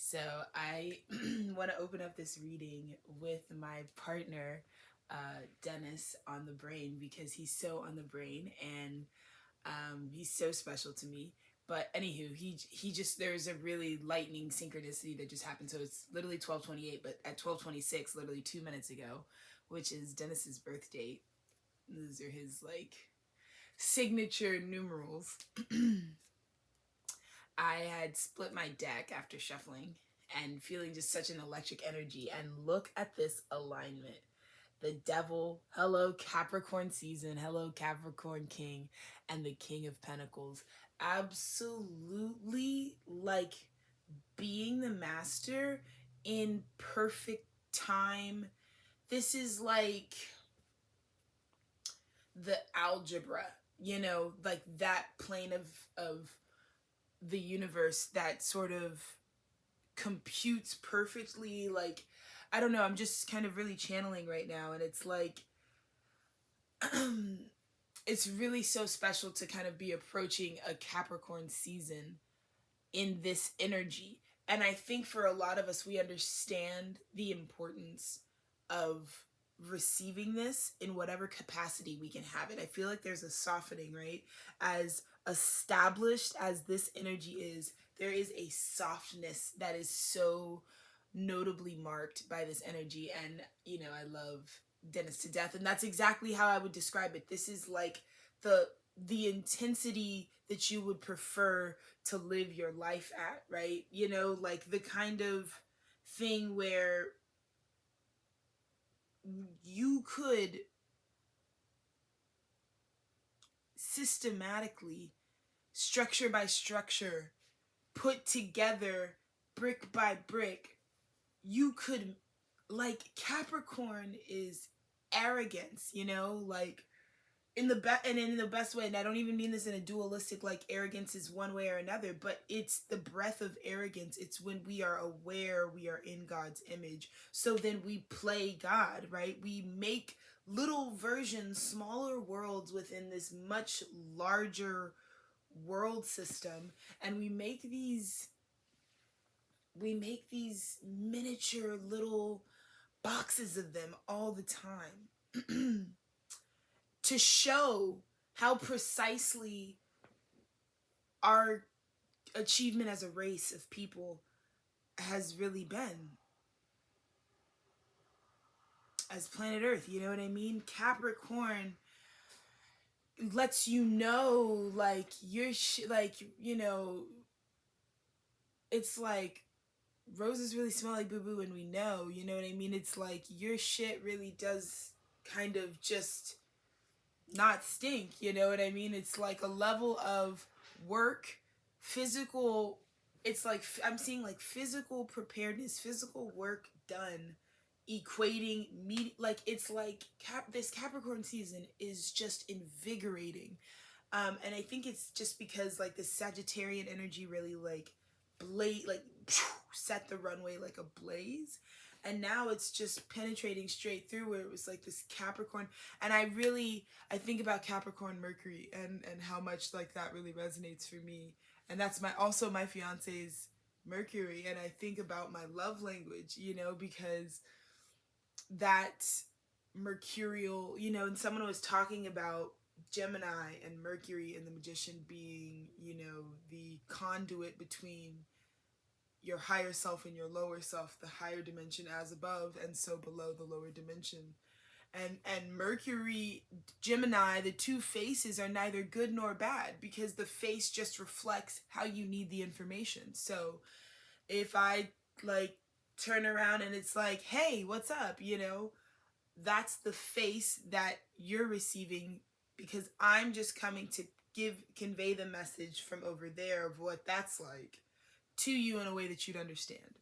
So I want to open up this reading with my partner, Dennis, on the brain because he's so on the brain and he's so special to me. But anywho, he just there's a really lightning synchronicity that just happened. So it's literally 12:28, but at 12:26, literally 2 minutes ago, which is Dennis's birth date. Those are his like signature numerals. I had split my deck after shuffling and feeling just such an electric energy. And look at this alignment. The devil, hello Capricorn season, hello Capricorn king, and the king of pentacles. Absolutely like being the master in perfect time. This is like the algebra, like that plane of the universe that sort of computes perfectly. Like, I don't know, I'm just kind of really channeling right now, and it's like it's really so special to kind of be approaching a Capricorn season in this energy. And I think for a lot of us, we understand the importance of receiving this in whatever capacity we can have it. I feel like there's a softening, right? As established as this energy is, there is a softness that is so notably marked by this energy. And, I love Dennis to death. And that's exactly how I would describe it. This is like the intensity that you would prefer to live your life at, right? Like the kind of thing where you could systematically, structure by structure, put together brick by brick, you could, like, Capricorn is arrogance, like in the best way. And I don't even mean this in a dualistic, like arrogance is one way or another, but it's the breath of arrogance. It's when we are aware we are in God's image. So then we play God, right? We make little versions, smaller worlds within this much larger world system, and we make these miniature little boxes of them all the time to show how precisely our achievement as a race of people has really been as planet Earth. You know what I mean? Capricorn lets you know, like, it's like roses really smell like boo boo, and we know, you know what I mean? It's like your shit really does kind of just not stink, you know what I mean? It's like a level of work, physical, it's like I'm seeing like physical preparedness, physical work done, equating me, like it's like this Capricorn season is just invigorating. And I think it's just because like the Sagittarian energy really like set the runway like a blaze, and now it's just penetrating straight through where it was like this Capricorn. And I think about Capricorn Mercury and how much like that really resonates for me. And that's my fiance's Mercury, and I think about my love language, because that mercurial, and someone was talking about Gemini and Mercury and the Magician being, the conduit between your higher self and your lower self, the higher dimension as above and so below the lower dimension. And Mercury, Gemini, the two faces are neither good nor bad, because the face just reflects how you need the information. So if I like turn around and it's like, hey, what's up, that's the face that you're receiving, because I'm just coming to convey the message from over there of what that's like to you in a way that you'd understand,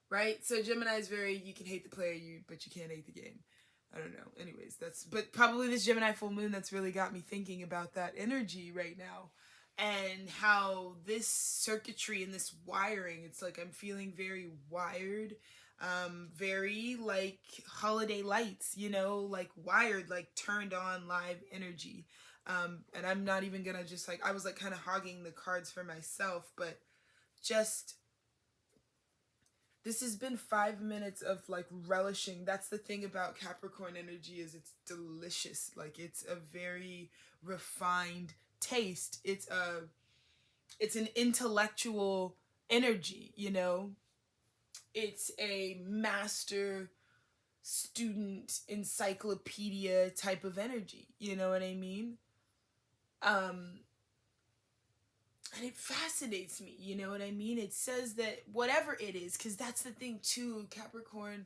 right? So Gemini is very, you can hate the player, but you can't hate the game. I don't know. Anyways, but probably this Gemini full moon that's really got me thinking about that energy right now, and how this circuitry and this wiring, it's like I'm feeling very wired, very like holiday lights, like wired, like turned on live energy. And I'm not even gonna just like, I was like kind of hogging the cards for myself, but just This has been 5 minutes of like relishing. That's the thing about Capricorn energy, is it's delicious. Like it's a very refined taste. It's an intellectual energy, you know? It's a master student encyclopedia type of energy. You know what I mean? Um and it fascinates me, you know what I mean? It says that whatever it is, because that's the thing too, Capricorn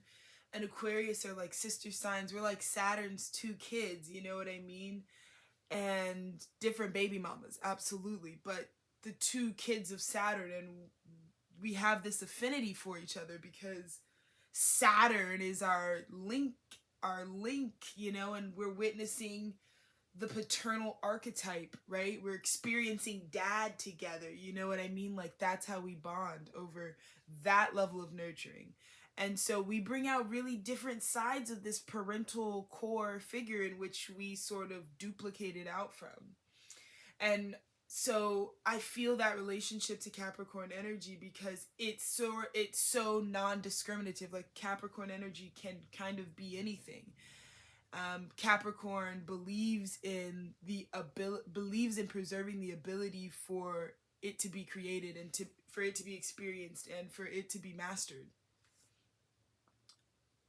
and Aquarius are like sister signs. We're like Saturn's two kids, you know what I mean? And different baby mamas, absolutely. But the two kids of Saturn, and we have this affinity for each other because Saturn is our link, you know, and we're witnessing the paternal archetype, right? We're experiencing dad together, you know what I mean? Like that's how we bond, over that level of nurturing. And so we bring out really different sides of this parental core figure in which we sort of duplicated out from. And so I feel that relationship to Capricorn energy because it's so non-discriminative. Like Capricorn energy can kind of be anything. Capricorn believes in preserving the ability for it to be created and for it to be experienced and for it to be mastered.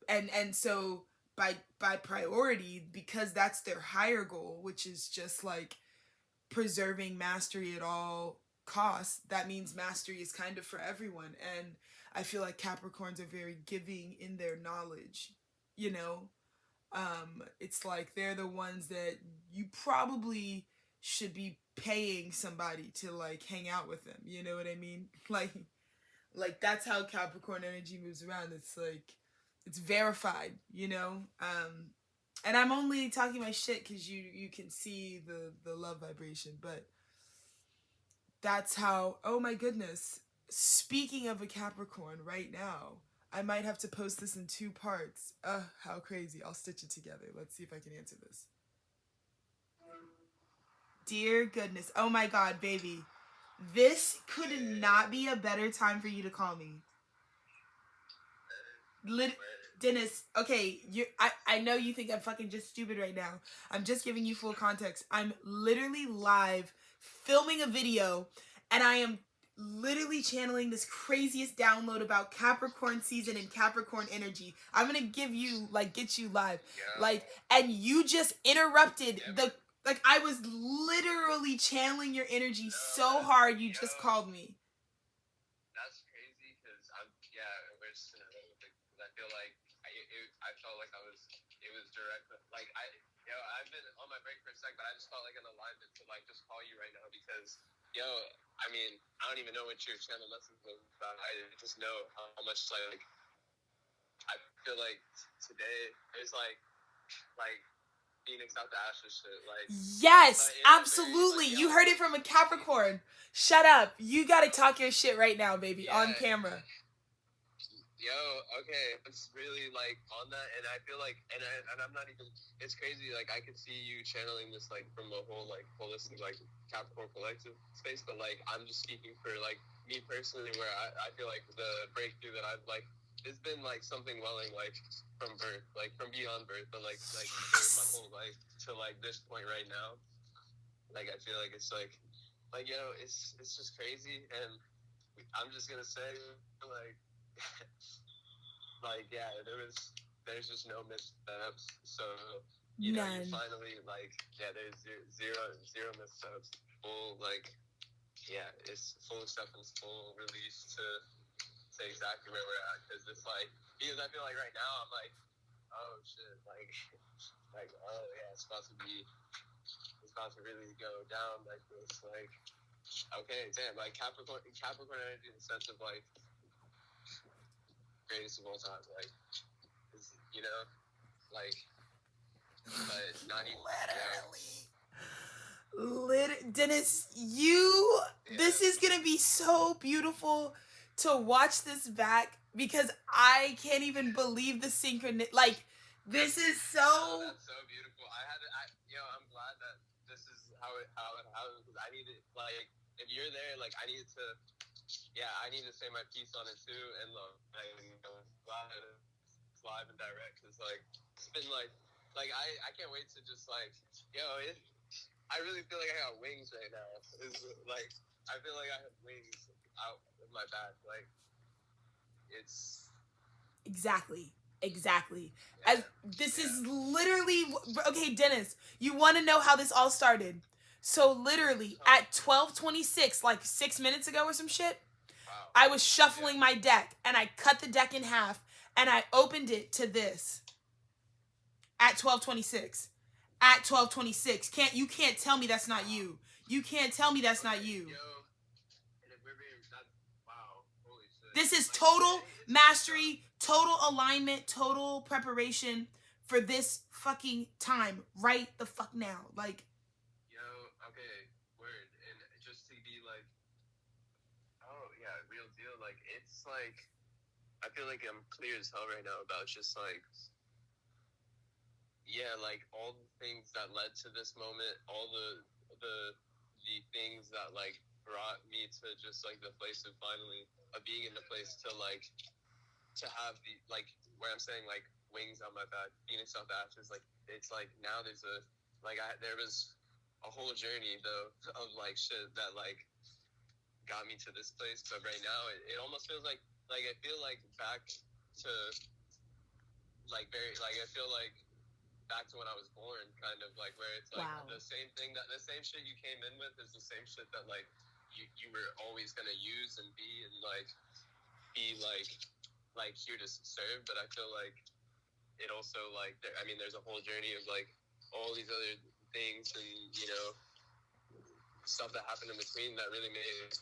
And so by priority, because that's their higher goal, which is just like preserving mastery at all costs, that means mastery is kind of for everyone. And I feel like Capricorns are very giving in their knowledge, you know? It's like they're the ones that you probably should be paying somebody to like hang out with them. You know what I mean? Like that's how Capricorn energy moves around. It's like it's verified, you know. And I'm only talking my shit because you can see the love vibration, but that's how. Oh my goodness! Speaking of a Capricorn, right now I might have to post this in 2 parts. How crazy. I'll stitch it together. Let's see if I can answer this. Dear goodness. Oh my god, baby. This could not be a better time for you to call me. Dennis, okay, I know you think I'm fucking just stupid right now. I'm just giving you full context. I'm literally live filming a video, and I am literally channeling this craziest download about Capricorn season and Capricorn energy. I'm gonna give you, like, get you live. Yeah. Like, and you just interrupted like, I was literally channeling your energy so hard, you just called me. That's crazy, because I feel like I felt like it was direct. Like, I've been on my break for a sec, but I just felt like an alignment to, like, just call you right now because, I mean, I don't even know what your channel message was about. I just know how much, like, I feel like today is, like, Phoenix out the ashes shit. Like, yes, absolutely. Very, like, you heard it from a Capricorn. Shut up. You gotta talk your shit right now, baby, on camera. Okay, it's really, like, on that, and I feel like, and I'm not even, it's crazy, like, I could see you channeling this, like, from a whole, like, holistic, like, Capricorn collective space, but, like, I'm just speaking for, like, me personally, where I feel like the breakthrough that I've, like, it's been, like, something welling, like, from birth, like, from beyond birth, but, like, for my whole life to, like, this point right now, like, I feel like it's, like, it's just crazy, and I'm just gonna say, like, like, yeah, there's just no missteps. So, you finally, like, there's zero missteps. Full, like, it's full acceptance, full release to exactly where we're at. Because it's like, because I feel like right now I'm like, oh shit, like, oh yeah, it's about to really go down like this. Like, okay, damn, like Capricorn energy in the sense of, like, greatest of all time, like, like, but not even Dennis, this is gonna be so beautiful to watch this back because I can't even believe the synchronicity. Like, this is so. That's so beautiful. I'm glad that this is how it because I needed, like, if you're there, like, I needed to yeah, I need to say my piece on it too, and look, live and direct, because like it's been like I can't wait to just like yo, I really feel like I got wings right now. It's like I feel like I have wings out of my back, like it's Exactly. Exactly. As yeah, this yeah. is literally okay, Dennis. You want to know how this all started? So literally Huh. at 12:26, like 6 minutes ago or some shit, Wow. I was shuffling Yeah. my deck and I cut the deck in half and I opened it to this at 12:26. At 12:26. You can't tell me that's not you. You can't tell me that's not Okay, you. yo, and if we're being that, wow, holy shit. This is Like total today, it's been done. mastery, total alignment, total preparation for this fucking time right the fuck now. Like, Yo, okay, word, and just to be like, oh yeah, real deal. Like it's like I feel like I'm clear as hell right now about just like yeah, like all the things that led to this moment, all the things that like brought me to just like the place of finally of being in the place to like to have the like where I'm saying like wings on my back, Phoenix off the ashes. Like it's like now there's a like there was a whole journey though of like shit that like got me to this place, but right now it almost feels like I feel like back to like very like I feel like back to when I was born, kind of like where it's like wow. the same thing that the same shit you came in with is the same shit that like you were always gonna use and be like here to serve. But I feel like it also like I mean there's a whole journey of like all these other things and you know stuff that happened in between that really made it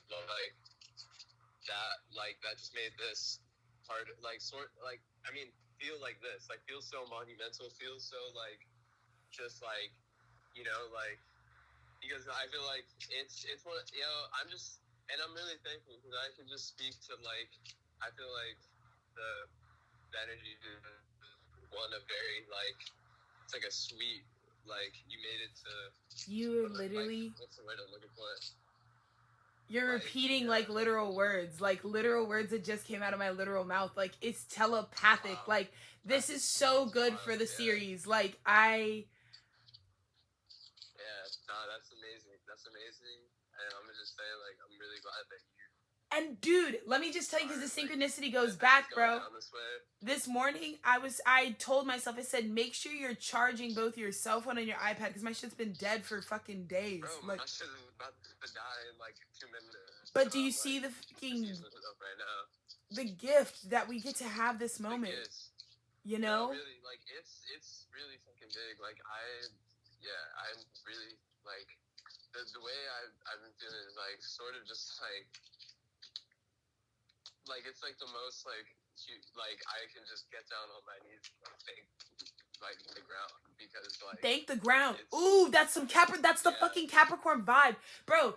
that just made this hard like sort like I mean feel like this like feels so monumental, feels so like just like you know like because I feel like it's one you know I'm just and I'm really thankful because I can just speak to like I feel like the energy is one of very like it's like a sweet like you made it to You're like literally what's the word I'm looking for you're like repeating yeah like literal words that just came out of my literal mouth. Like it's telepathic. wow Like this is so that's good for wild the yeah series. Like I yeah no that's amazing and I'm just saying like I'm really glad that you and dude, let me just tell you are because the like synchronicity goes that this is back, going bro. down this way This morning I told myself, I said make sure you're charging both your cell phone and your iPad because my shit's been dead for fucking days. bro Like my shit is about to die in like 2 minutes but and do you I'm see like the just fucking using it up right now the gift that we get to have this the moment, gifts you no know? really like it's really fucking big like yeah I'm really like the way I've been feeling is like sort of just like it's like the most like like I can just get down on my knees and like thank like the ground because like Thank the ground. it's Ooh, that's some That's the yeah fucking Capricorn vibe, bro.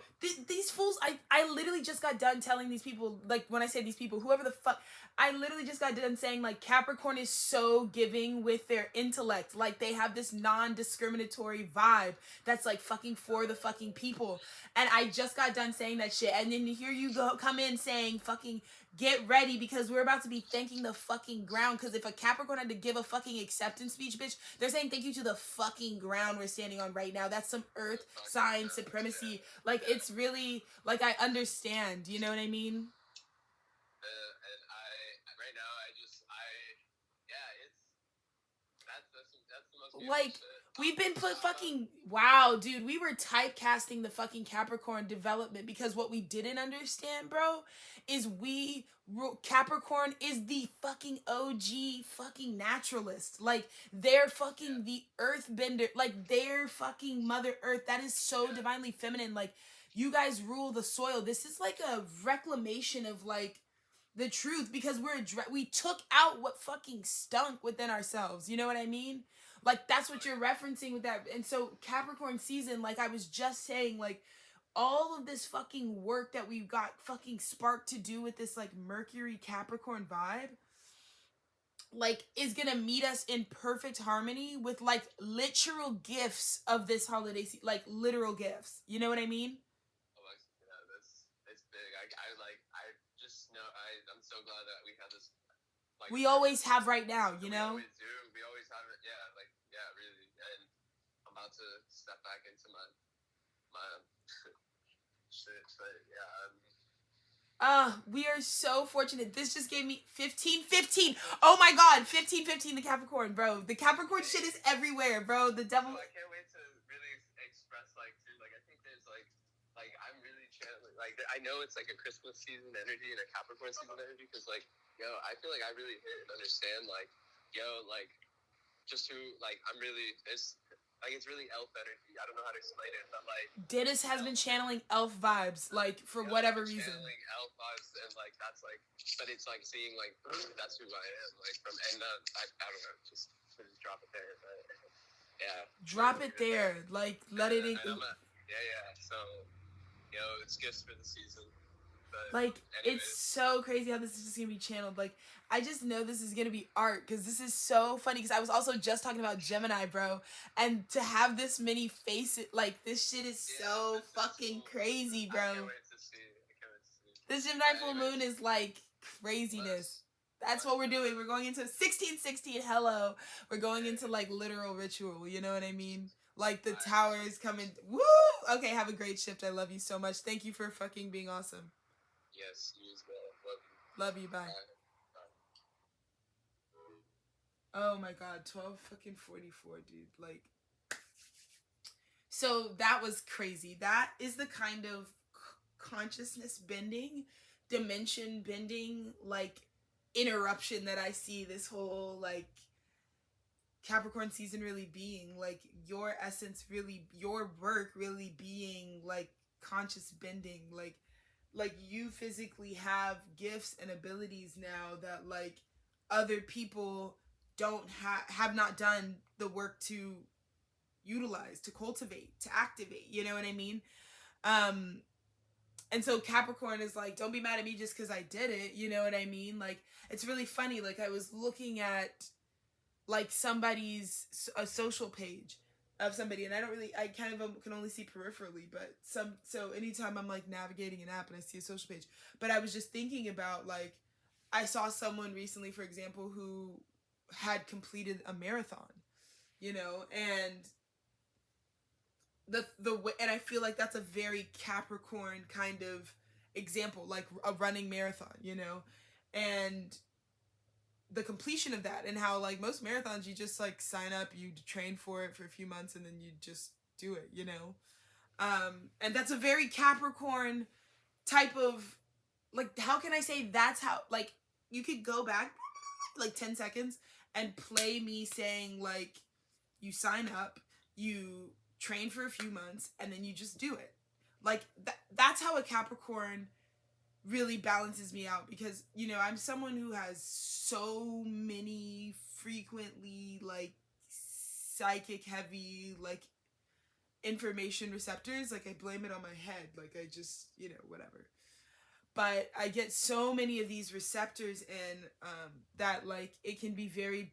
These fools. I literally just got done telling these people. Like when I say these people, whoever the fuck. I literally just got done saying like Capricorn is so giving with their intellect. Like they have this non-discriminatory vibe that's like fucking for the fucking people. And I just got done saying that shit. And then here you go come in saying fucking get ready because we're about to be thanking the fucking ground. Because if a Capricorn had to give a fucking acceptance speech, bitch, they're saying thank you to the fucking ground we're standing on right now. That's some earth sign supremacy. Like it's really like I understand. You know what I mean? and I right now I yeah it's that's the most beautiful Like shit we've been put uh, fucking wow, dude. We were typecasting the fucking Capricorn development because what we didn't understand, bro, is Capricorn is the fucking OG fucking naturalist. Like they're yeah fucking the earthbender. Like they're fucking Mother Earth. That is so yeah divinely feminine. Like you guys rule the soil. This is like a reclamation of like the truth because we took out what fucking stunk within ourselves. You know what I mean? Like that's what you're referencing with that. And so Capricorn season, like I was just saying, like all of this fucking work that we've got fucking sparked to do with this like Mercury Capricorn vibe, like is gonna meet us in perfect harmony with like literal gifts of this holiday season, like literal gifts. You know what I mean? Alexis, yeah, that's it's big. I like like we always have right now, you we know? always do. We always have it. Yeah, like yeah, really. And I'm about to step back into my shit, but yeah. We are so fortunate. This just gave me 15-15. Oh my god, 15-15 the Capricorn, bro. The Capricorn shit is everywhere, bro. The devil. I can't wait to really express like too. Like I think there's like I'm really channeling. Like I know it's like a Christmas season energy and a Capricorn season energy because like yo, I feel like I really hit and understand like yo like just who like I'm really it's really elf energy. I don't know how to explain it, but like Dennis has been channeling elf vibes, like, for whatever reason. channeling elf vibes and like that's like, but it's like seeing like that's who I am. Like from and I don't know, just drop it there. But yeah, Drop it there, like let it. Yeah. So it's gifts for the season. But Like, anyways. it's so crazy how this is just gonna be channeled. Like, I just know this is gonna be art because this is so funny. Because I was also just talking about Gemini, bro, and to have this many faces, like, this shit is so fucking crazy, bro. I can't wait to see. This Gemini full moon is like craziness. That's what we're doing. We're going into 1616. Hello, we're going into like literal ritual. You know what I mean? Like the tower is coming. Woo! Okay, have a great shift. I love you so much. Thank you for fucking being awesome. Yes, you as well. Love you. Bye. Oh my god, 12 fucking 44, dude. Like, so that was crazy. That is the kind of consciousness bending, dimension bending, like, interruption that I see this whole, like, Capricorn season really being. Like, your essence really, your work really being, like, conscious bending. Like you physically have gifts and abilities now that, like, other people don't have not done the work to utilize, to cultivate, to activate. You know what I mean? And so Capricorn is like, don't be mad at me just because I did it. You know what I mean? Like, it's really funny. Like, I was looking at, like, somebody's a social page of somebody, and I kind of can only see peripherally, but so anytime I'm like navigating an app and I see a social page, but I was just thinking about, like, I saw someone recently, for example, who had completed a marathon, you know, and and I feel like that's a very Capricorn kind of example, like a running marathon, you know, and the completion of that, and how, like, most marathons, you just, like, sign up, you train for it for a few months, and then you just do it, you know. And that's a very Capricorn type of, like, how can I say that's how, like, you could go back like 10 seconds and play me saying, like, you sign up, you train for a few months, and then you just do it. Like, that's how a Capricorn really balances me out, because, you know, I'm someone who has so many frequently, like, psychic heavy, like, information receptors. Like, I blame it on my head. Like, I just, you know, whatever. But I get so many of these receptors in, that, like, it can be very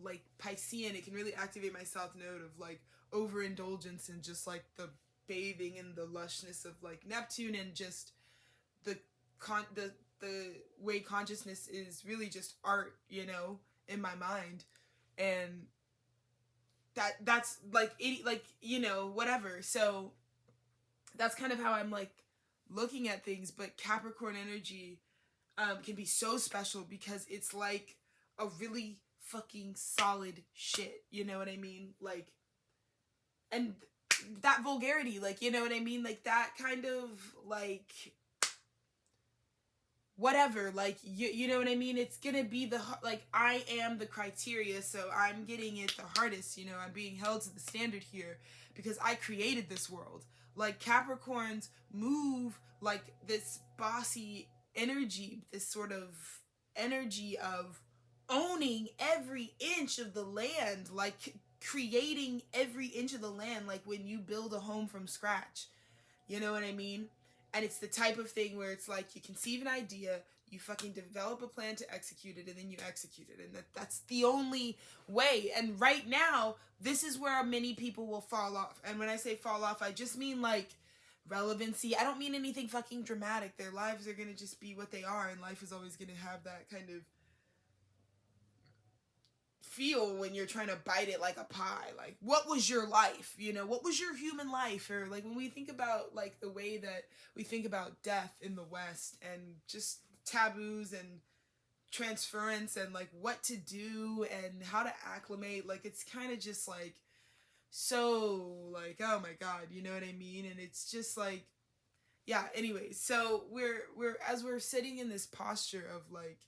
like, Piscean. It can really activate my south node of, like, overindulgence and just, like, the bathing in the lushness of, like, Neptune, and just the way consciousness is really just art, you know, in my mind. And that's like you know, whatever. So that's kind of how I'm, like, looking at things. But Capricorn energy can be so special because it's like a really fucking solid shit, you know what I mean? Like, and that vulgarity, like, you know what I mean? Like, that kind of, like, whatever, like, you know what I mean? It's gonna be like, I am the criteria, so I'm getting it the hardest, you know? I'm being held to the standard here because I created this world. Like, Capricorns move like this bossy energy, this sort of energy of owning every inch of the land, like, creating every inch of the land, like when you build a home from scratch. You know what I mean? And it's the type of thing where it's like, you conceive an idea, you fucking develop a plan to execute it, and then you execute it. And that's the only way. And right now, this is where many people will fall off. And when I say fall off, I just mean, like, relevancy. I don't mean anything fucking dramatic. Their lives are gonna just be what they are, and life is always gonna have that kind of feel when you're trying to bite it like a pie. Like, what was your life? You know, what was your human life? Or like when we think about like the way that we think about death in the West and just taboos and transference and like what to do and how to acclimate, like it's kind of just like so like, oh my god, you know what I mean? And it's just like, yeah, anyways, so we're as we're sitting in this posture of like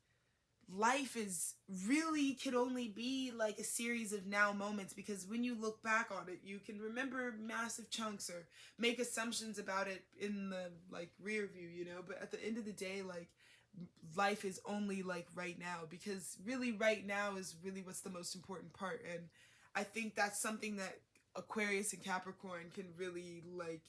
life is really could only be like a series of now moments, because when you look back on it you can remember massive chunks or make assumptions about it in the like rear view, you know, but at the end of the day, like life is only like right now, because really right now is really what's the most important part. And I think that's something that Aquarius and Capricorn can really like.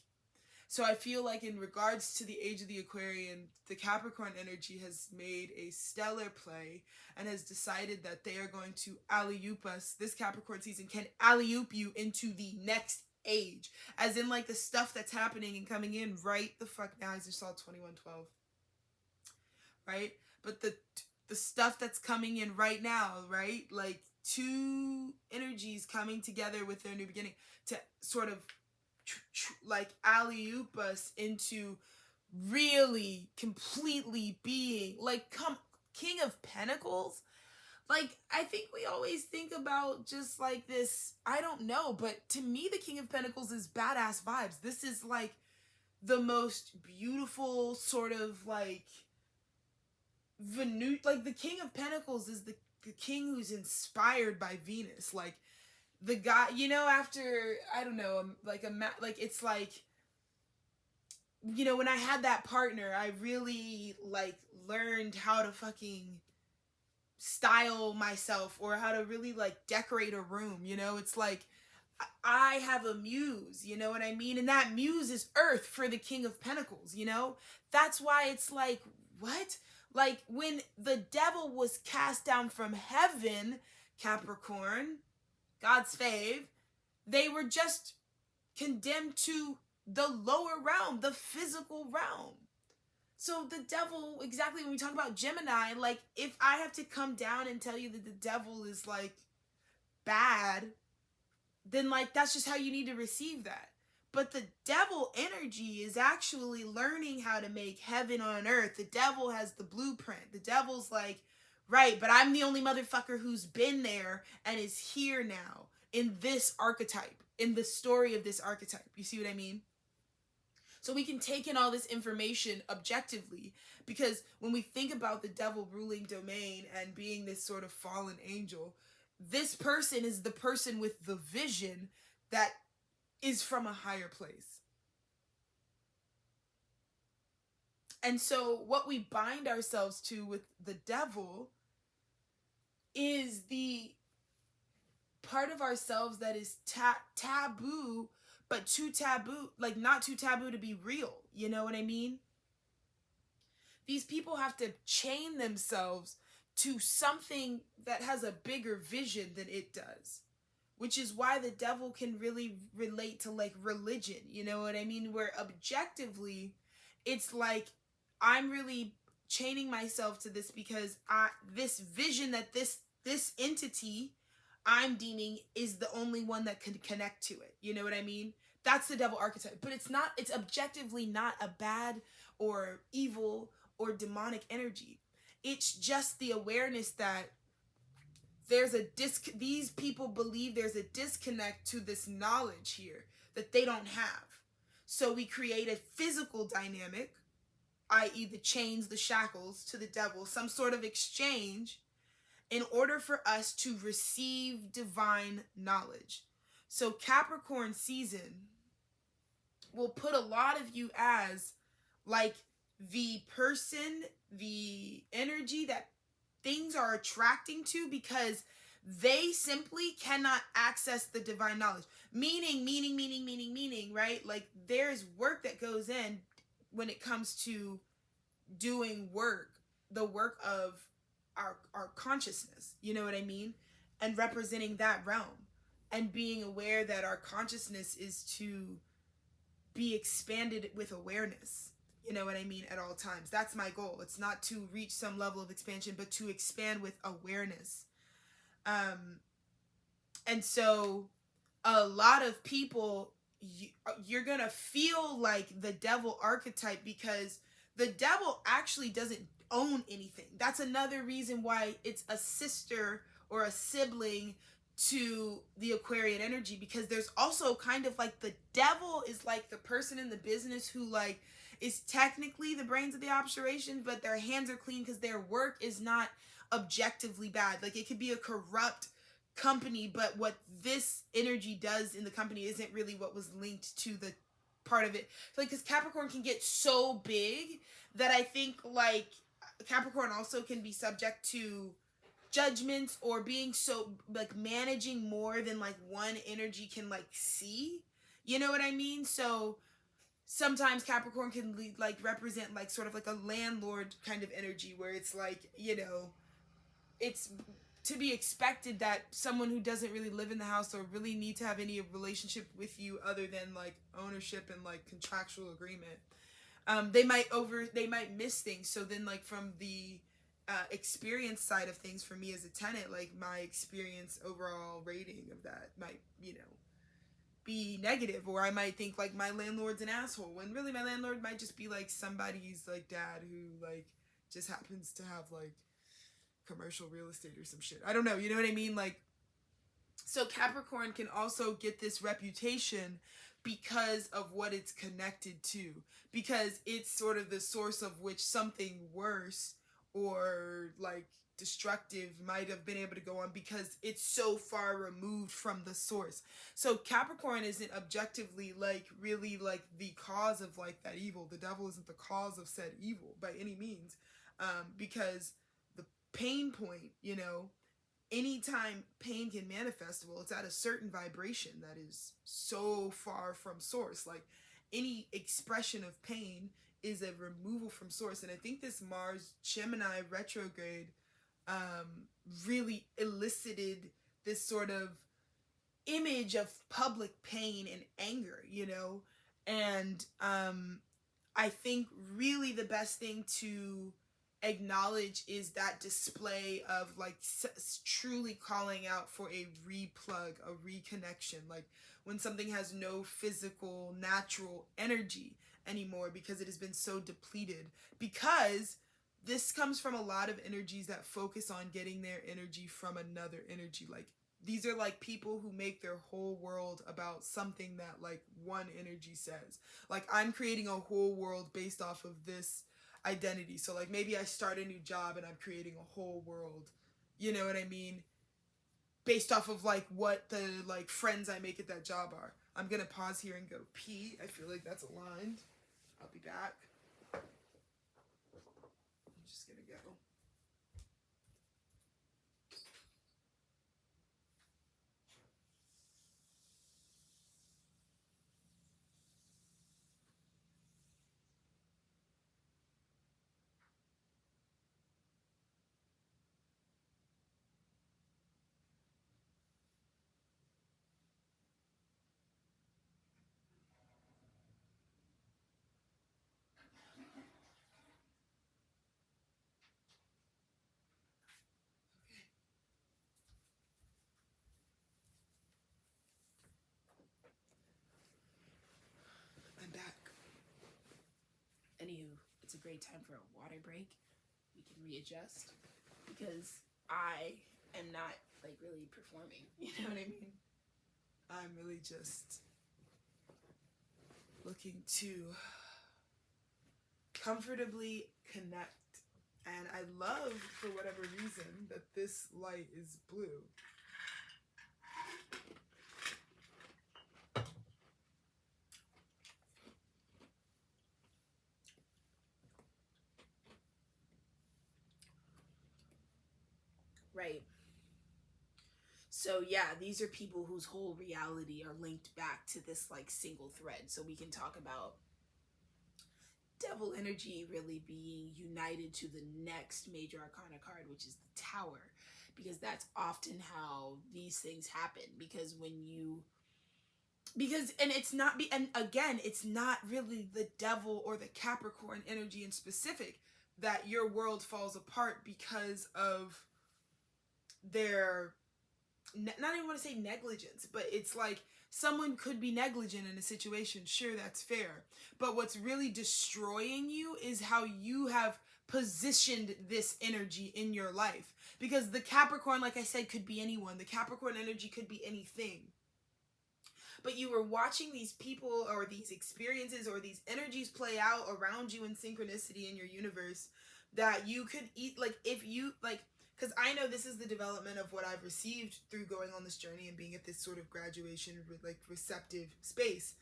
So I feel like in regards to the age of the Aquarian, the Capricorn energy has made a stellar play and has decided that they are going to alley-oop us. This Capricorn season can alley-oop you into the next age. As in like the stuff that's happening and coming in right the fuck now. I just saw 2112. Right? But the stuff that's coming in right now, right? Like two energies coming together with their new beginning to sort of like alley-oop us into really completely being like come King of Pentacles. Like I think we always think about just like this, I don't know, but to me the King of Pentacles is badass vibes. This is like the most beautiful sort of like like the King of Pentacles is the king who's inspired by Venus. Like the guy, you know, after I don't know, like it's like, you know, when I had that partner, I really like learned how to fucking style myself or how to really like decorate a room. You know, it's like I have a muse, you know what I mean? And that muse is Earth for the King of Pentacles, you know? That's why it's like, what? Like when the devil was cast down from heaven, Capricorn, God's fave, they were just condemned to the lower realm, the physical realm. So the devil, exactly when we talk about Gemini, like if I have to come down and tell you that the devil is like bad, then like that's just how you need to receive that. But the devil energy is actually learning how to make heaven on earth. The devil has the blueprint. The devil's like, right, but I'm the only motherfucker who's been there and is here now in this archetype, in the story of this archetype. You see what I mean? So we can take in all this information objectively, because when we think about the devil ruling domain and being this sort of fallen angel, this person is the person with the vision that is from a higher place. And so what we bind ourselves to with the devil is the part of ourselves that is taboo, but too taboo, like not too taboo to be real. You know what I mean? These people have to chain themselves to something that has a bigger vision than it does, which is why the devil can really relate to like religion. You know what I mean? Where objectively it's like I'm really chaining myself to this because this vision that this entity I'm deeming is the only one that can connect to it. You know what I mean? That's the devil archetype. But it's objectively not a bad or evil or demonic energy. It's just the awareness that there's these people believe there's a disconnect to this knowledge here that they don't have. So we create a physical dynamic, i.e. the chains, the shackles to the devil, some sort of exchange in order for us to receive divine knowledge. So Capricorn season will put a lot of you as like the person, the energy that things are attracting to, because they simply cannot access the divine knowledge. Meaning, right? Like there's work that goes in when it comes to doing work, the work of our consciousness, you know what I mean? And representing that realm and being aware that our consciousness is to be expanded with awareness. You know what I mean? At all times. That's my goal. It's not to reach some level of expansion, but to expand with awareness. And so a lot of people, you're gonna feel like the devil archetype because the devil actually doesn't own anything. That's another reason why it's a sister or a sibling to the Aquarian energy, because there's also kind of like the devil is like the person in the business who like is technically the brains of the operation, but their hands are clean because their work is not objectively bad. Like it could be a corrupt company, but what this energy does in the company isn't really what was linked to the part of it. Like, because Capricorn can get so big that I think like Capricorn also can be subject to judgments or being so like managing more than like one energy can like see. You know what I mean? So sometimes Capricorn can like represent like sort of like a landlord kind of energy where it's like, you know, it's to be expected that someone who doesn't really live in the house or really need to have any relationship with you other than like ownership and like contractual agreement, they might miss things. So then like from the experience side of things for me as a tenant, like my experience overall rating of that might, you know, be negative, or I might think like my landlord's an asshole when really my landlord might just be like somebody's like dad who like just happens to have like commercial real estate or some shit. I don't know, you know what I mean? Like, so Capricorn can also get this reputation because of what it's connected to, because it's sort of the source of which something worse or like destructive might have been able to go on because it's so far removed from the source. So Capricorn isn't objectively like really like the cause of like that evil. The devil isn't the cause of said evil by any means, because the pain point, you know, anytime pain can manifest, well, it's at a certain vibration that is so far from source. Like any expression of pain is a removal from source. And I think this Mars Gemini retrograde really elicited this sort of image of public pain and anger, you know? And I think really the best thing to acknowledge is that display of like truly calling out for a replug, a reconnection, like when something has no physical natural energy anymore because it has been so depleted. Because this comes from a lot of energies that focus on getting their energy from another energy. Like these are like people who make their whole world about something that like one energy says. Like I'm creating a whole world based off of this identity. So like maybe I start a new job and I'm creating a whole world, you know what I mean, based off of like what the like friends I make at that job are. I'm gonna pause here and go pee. I feel like that's aligned. I'll be back. I'm just gonna go. I'm back. Anywho, it's a great time for a water break. We can readjust because I am not like really performing. You know what I mean? I'm really just looking to comfortably connect. And I love, for whatever reason, that this light is blue. Right. So yeah, these are people whose whole reality are linked back to this like single thread. So we can talk about devil energy really being united to the next major arcana card, which is the Tower, because that's often how these things happen. Because when you because, and it's not be, and again, it's not really the devil or the Capricorn energy in specific that your world falls apart because of their, not even want to say negligence, but it's like someone could be negligent in a situation. Sure, that's fair. But what's really destroying you is how you have positioned this energy in your life. Because the Capricorn, like I said, could be anyone. The Capricorn energy could be anything. But you were watching these people or these experiences or these energies play out around you in synchronicity in your universe that you could eat, like, if you like, because I know this is the development of what I've received through going on this journey and being at this sort of graduation, like, receptive space.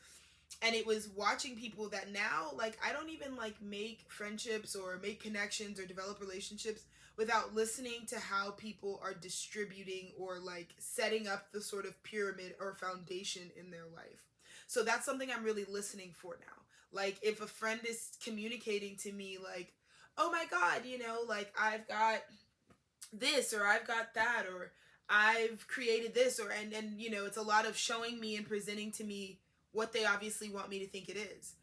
And it was watching people that now, like, I don't even like make friendships or make connections or develop relationships without listening to how people are distributing or like setting up the sort of pyramid or foundation in their life. So that's something I'm really listening for now. Like, if a friend is communicating to me like, oh my god, you know, like, I've got this or I've got that or I've created this, or and you know, it's a lot of showing me and presenting to me what they obviously want me to think it is.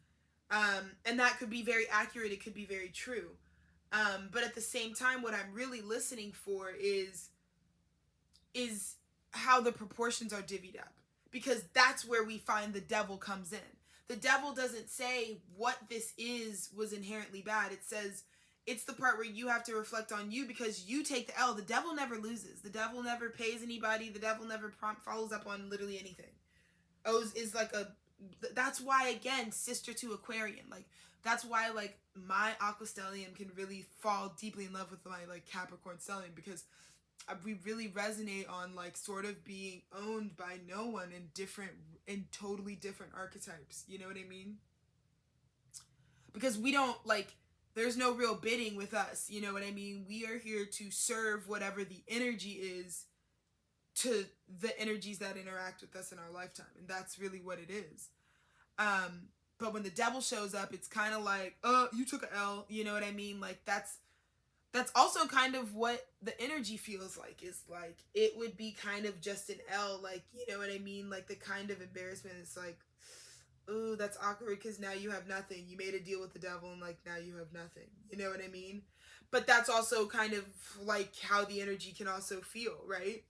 And that could be very accurate, it could be very true. But at the same time, what I'm really listening for is how the proportions are divvied up, because that's where we find the devil comes in. The devil doesn't say what this is was inherently bad. It says it's the part where you have to reflect on you, because you take the L. The devil never loses. The devil never pays anybody. The devil never follows up on literally anything. O's is like a, that's why, again, sister to Aquarian, like, that's why, like, my aqua stellium can really fall deeply in love with my, like, Capricorn stellium, because we really resonate on, like, sort of being owned by no one in totally different archetypes, you know what I mean? Because we don't, like, there's no real bidding with us, you know what I mean? We are here to serve whatever the energy is to the energies that interact with us in our lifetime, and that's really what it is. But when the devil shows up, it's kind of like, oh, you took a L, you know what I mean? Like, that's also kind of what the energy feels like. Is like, it would be kind of just an L, like, you know what I mean? Like, the kind of embarrassment is like, ooh, that's awkward because now you have nothing. You made a deal with the devil and, like, now you have nothing. You know what I mean? But that's also kind of like how the energy can also feel, right?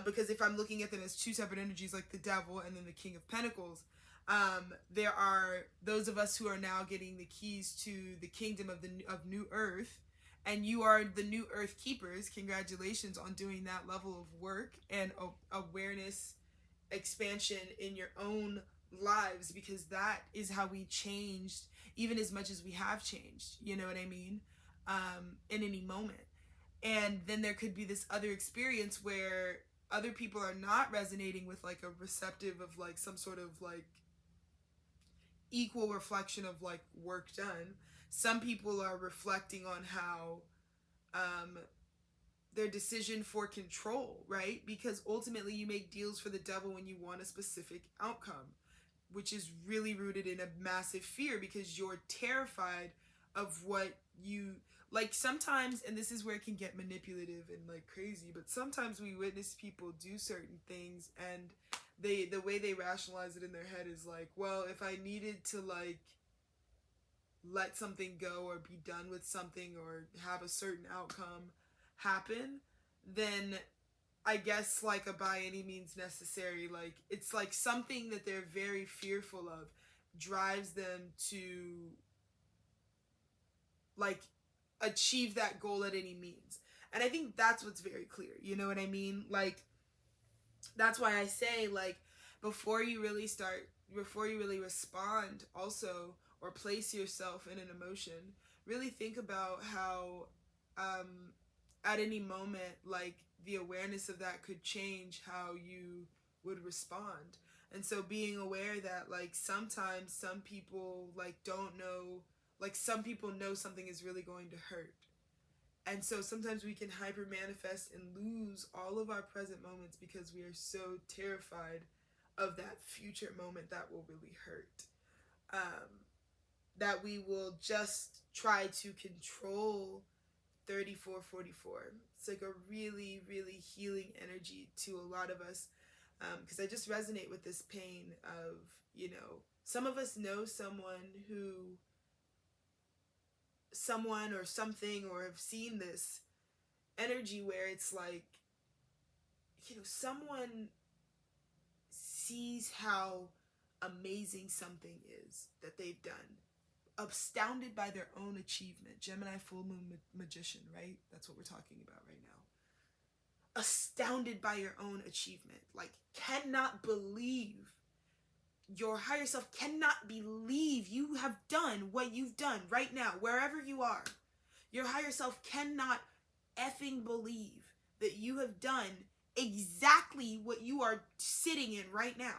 Because if I'm looking at them as two separate energies, like the devil and then the King of Pentacles, there are those of us who are now getting the keys to the kingdom of New Earth, and you are the New Earth keepers. Congratulations on doing that level of work and awareness expansion in your own lives, because that is how we changed, even as much as we have changed, you know what I mean, in any moment. And then there could be this other experience where other people are not resonating with, like, a receptive of, like, some sort of, like, equal reflection of, like, work done. Some people are reflecting on how their decision for control, right? Because ultimately you make deals for the devil when you want a specific outcome, which is really rooted in a massive fear, because you're terrified of what you, like, sometimes, and this is where it can get manipulative and, like, crazy, but sometimes we witness people do certain things, and the way they rationalize it in their head is like, well, if I needed to, like, let something go or be done with something or have a certain outcome happen, then I guess, like, a by any means necessary, like, it's like something that they're very fearful of drives them to, like, achieve that goal at any means. And I think that's what's very clear, you know what I mean? Like, that's why I say, like, before you really respond also, or place yourself in an emotion, really think about how at any moment, like, the awareness of that could change how you would respond. And so being aware that, like, sometimes some people, like, don't know, like, some people know something is really going to hurt. And so sometimes we can hyper manifest and lose all of our present moments because we are so terrified of that future moment that will really hurt. That we will just try to control 3444. It's like a really, really healing energy to a lot of us. Because I just resonate with this pain of, you know, some of us know someone or something, or have seen this energy where it's like, you know, someone sees how amazing something is that they've done, astounded by their own achievement. Gemini full moon magician, right? That's what we're talking about right now. Astounded by your own achievement, like cannot believe, your higher self cannot believe you have done what you've done right now, wherever you are. Your higher self cannot effing believe that you have done exactly what you are sitting in right now.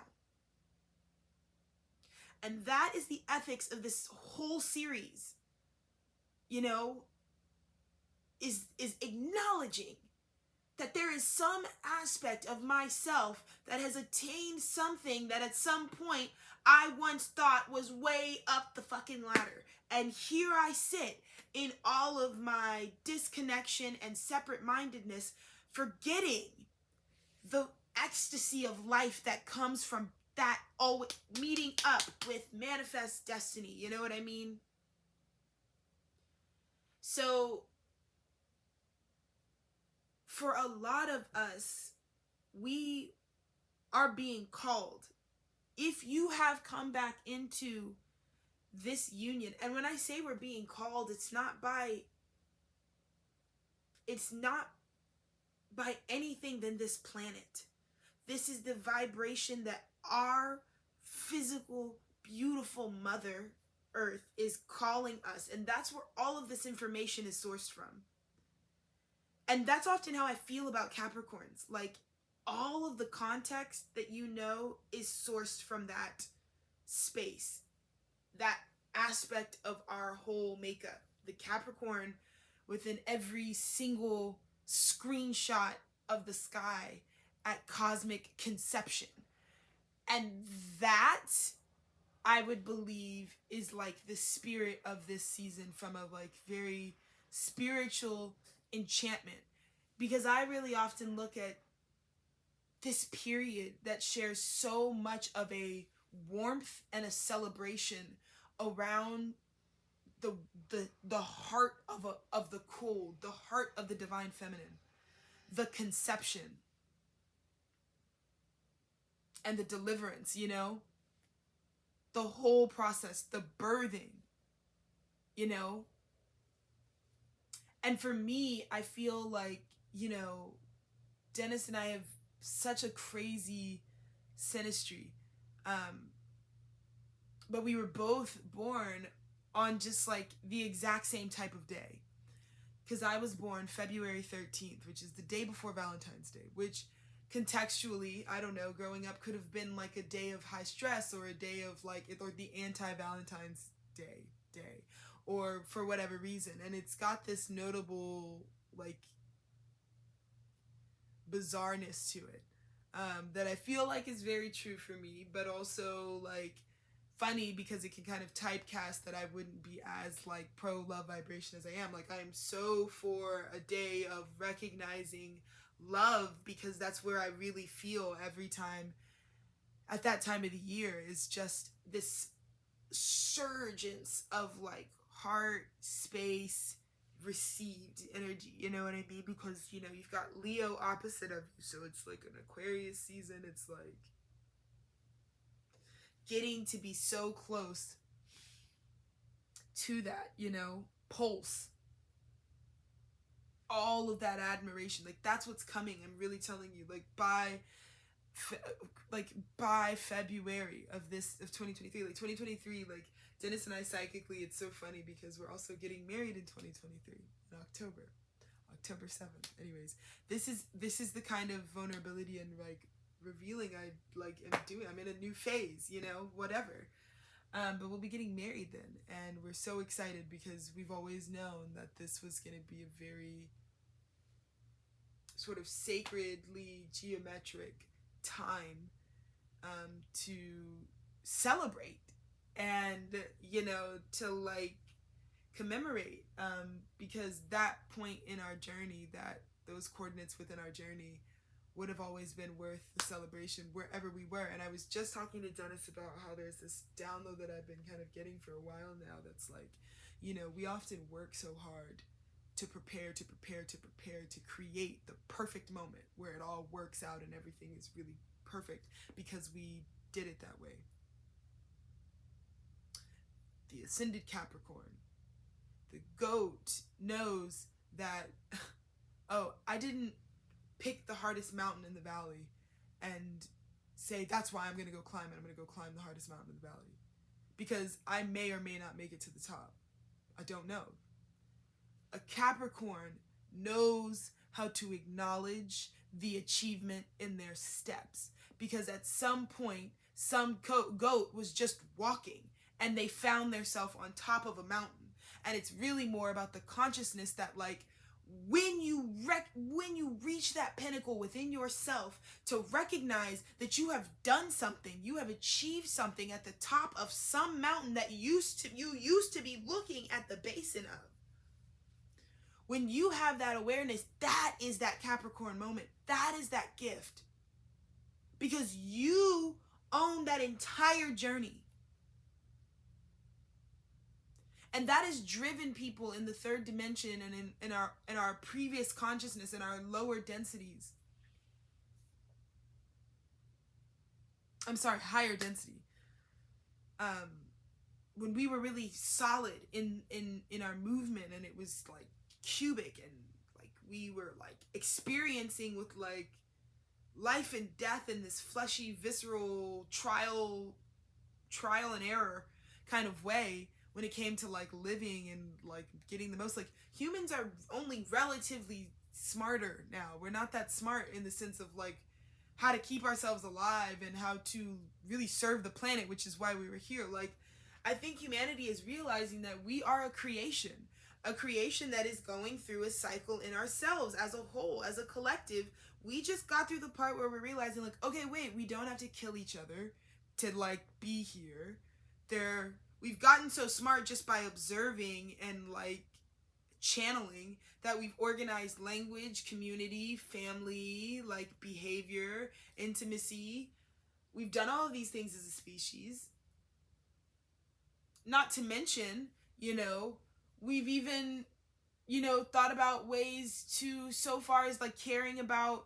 And that is the ethics of this whole series, you know, is acknowledging that there is some aspect of myself that has attained something that at some point I once thought was way up the fucking ladder. And here I sit in all of my disconnection and separate mindedness, forgetting the ecstasy of life that comes from that always meeting up with manifest destiny. You know what I mean? So for a lot of us, we are being called. If you have come back into this union, and when I say we're being called, it's not by anything than this planet. This is the vibration that our physical, beautiful Mother Earth is calling us. And that's where all of this information is sourced from. And that's often how I feel about Capricorns. Like, all of the context that you know is sourced from that space, that aspect of our whole makeup. The Capricorn within every single screenshot of the sky at cosmic conception. And that, I would believe, is like the spirit of this season, from a like very spiritual enchantment. Because I really often look at this period that shares so much of a warmth and a celebration around the heart of the cold, the heart of the divine feminine, the conception and the deliverance, you know, the whole process, the birthing, you know. And for me, I feel like, you know, Dennis and I have such a crazy synastry. But we were both born on just like the exact same type of day. Because I was born February 13th, which is the day before Valentine's Day, which contextually, I don't know, growing up could have been like a day of high stress, or a day of like, or the anti-Valentine's day, or for whatever reason. And it's got this notable like bizarreness to it, that I feel like is very true for me, but also like funny because it can kind of typecast that I wouldn't be as like pro love vibration as I am. Like, I am so for a day of recognizing love, because that's where I really feel every time at that time of the year, is just this surgence of like heart space received energy, you know what I mean? Because, you know, you've got Leo opposite of you, so it's like an Aquarius season. It's like getting to be so close to that, you know, pulse, all of that admiration. Like, that's what's coming. I'm really telling you, like by February of 2023, like 2023, like Dennis and I psychically, it's so funny because we're also getting married in 2023 in October 7th. Anyways, this is the kind of vulnerability and like revealing I like am doing. I'm in a new phase, you know, whatever. But we'll be getting married then, and we're so excited because we've always known that this was going to be a very sort of sacredly geometric time to celebrate and, you know, to like commemorate, because that point in our journey, that those coordinates within our journey would have always been worth the celebration wherever we were. And I was just talking to Dennis about how there's this download that I've been kind of getting for a while now that's like, you know, we often work so hard to prepare, to prepare, to prepare, to create the perfect moment where it all works out and everything is really perfect because we did it that way. The ascended Capricorn, the goat, knows that, oh, I didn't pick the hardest mountain in the valley and say, that's why I'm going to go climb it. I'm going to go climb the hardest mountain in the valley. Because I may or may not make it to the top. I don't know. A Capricorn knows how to acknowledge the achievement in their steps. Because at some point, some goat was just walking and they found themselves on top of a mountain. And it's really more about the consciousness that, like, when you reach that pinnacle within yourself, to recognize that you have done something, you have achieved something at the top of some mountain that you used to be looking at the basin of. When you have that awareness, that is that Capricorn moment. That is that gift. Because you own that entire journey. And that has driven people in the third dimension and in our previous consciousness, in our lower densities. I'm sorry, higher density. When we were really solid in our movement, and it was like cubic, and like we were like experiencing with like life and death in this fleshy, visceral trial and error kind of way. When it came to like living and like getting the most, like humans are only relatively smarter now. We're not that smart in the sense of like how to keep ourselves alive and how to really serve the planet, which is why we were here. Like, I think humanity is realizing that we are a creation that is going through a cycle in ourselves as a whole, as a collective. We just got through the part where we're realizing like, okay, wait, we don't have to kill each other to like be here. We've gotten so smart just by observing and like channeling that we've organized language, community, family, like behavior, intimacy. We've done all of these things as a species. Not to mention, you know, we've even, you know, thought about ways to, so far as like caring about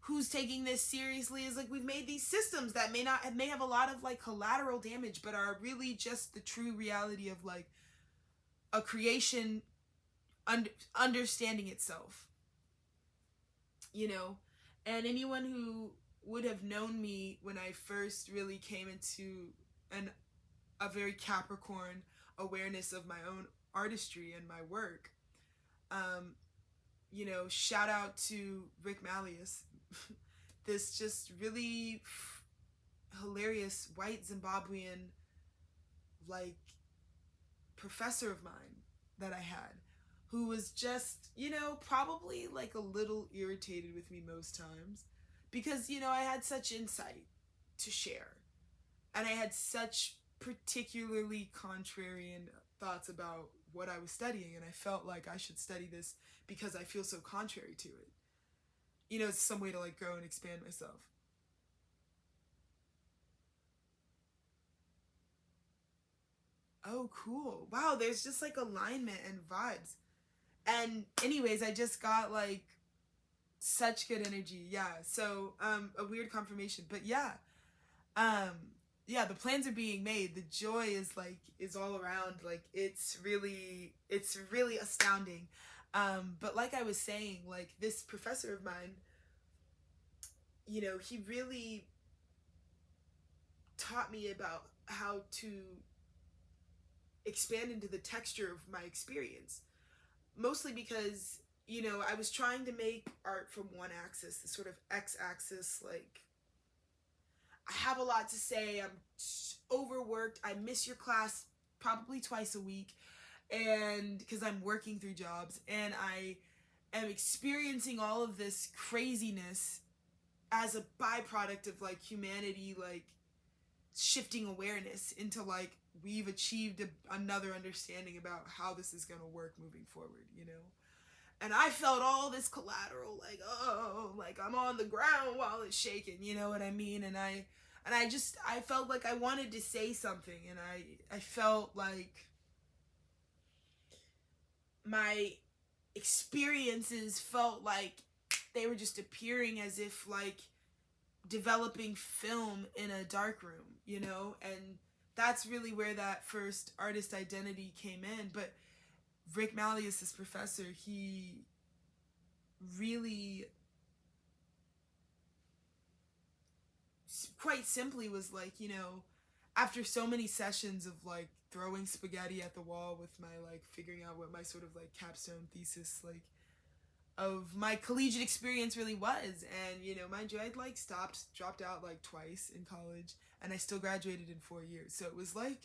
who's taking this seriously, is like we've made these systems that may have a lot of like collateral damage, but are really just the true reality of like a creation understanding itself, you know. And anyone who would have known me when I first really came into a very Capricorn awareness of my own artistry and my work, you know, shout out to Rick Malleus, this just really hilarious white Zimbabwean like professor of mine that I had, who was just, you know, probably like a little irritated with me most times because, you know, I had such insight to share and I had such particularly contrarian thoughts about what I was studying, and I felt like I should study this because I feel so contrary to it. You know, it's some way to like grow and expand myself. Oh, cool. Wow, there's just like alignment and vibes. And anyways, I just got like such good energy. Yeah. So, a weird confirmation, but yeah. Yeah, the plans are being made. The joy is all around. Like it's really astounding. But like I was saying, like this professor of mine, you know, he really taught me about how to expand into the texture of my experience. Mostly because, you know, I was trying to make art from one axis, the sort of x-axis, like, I have a lot to say, I'm overworked, I miss your class probably twice a week, and because I'm working through jobs, and I am experiencing all of this craziness as a byproduct of like humanity, like shifting awareness into like we've achieved another understanding about how this is going to work moving forward, you know. And I felt all this collateral, like, oh, like I'm on the ground while it's shaking, you know what I mean? I felt like I wanted to say something, and I felt like my experiences felt like they were just appearing as if like developing film in a dark room, you know? And that's really where that first artist identity came in. But Rick Malleus, this professor, he really quite simply was like, you know, after so many sessions of like throwing spaghetti at the wall with my like figuring out what my sort of like capstone thesis like of my collegiate experience really was. And you know, mind you, I'd like dropped out like twice in college, and I still graduated in 4 years. So it was like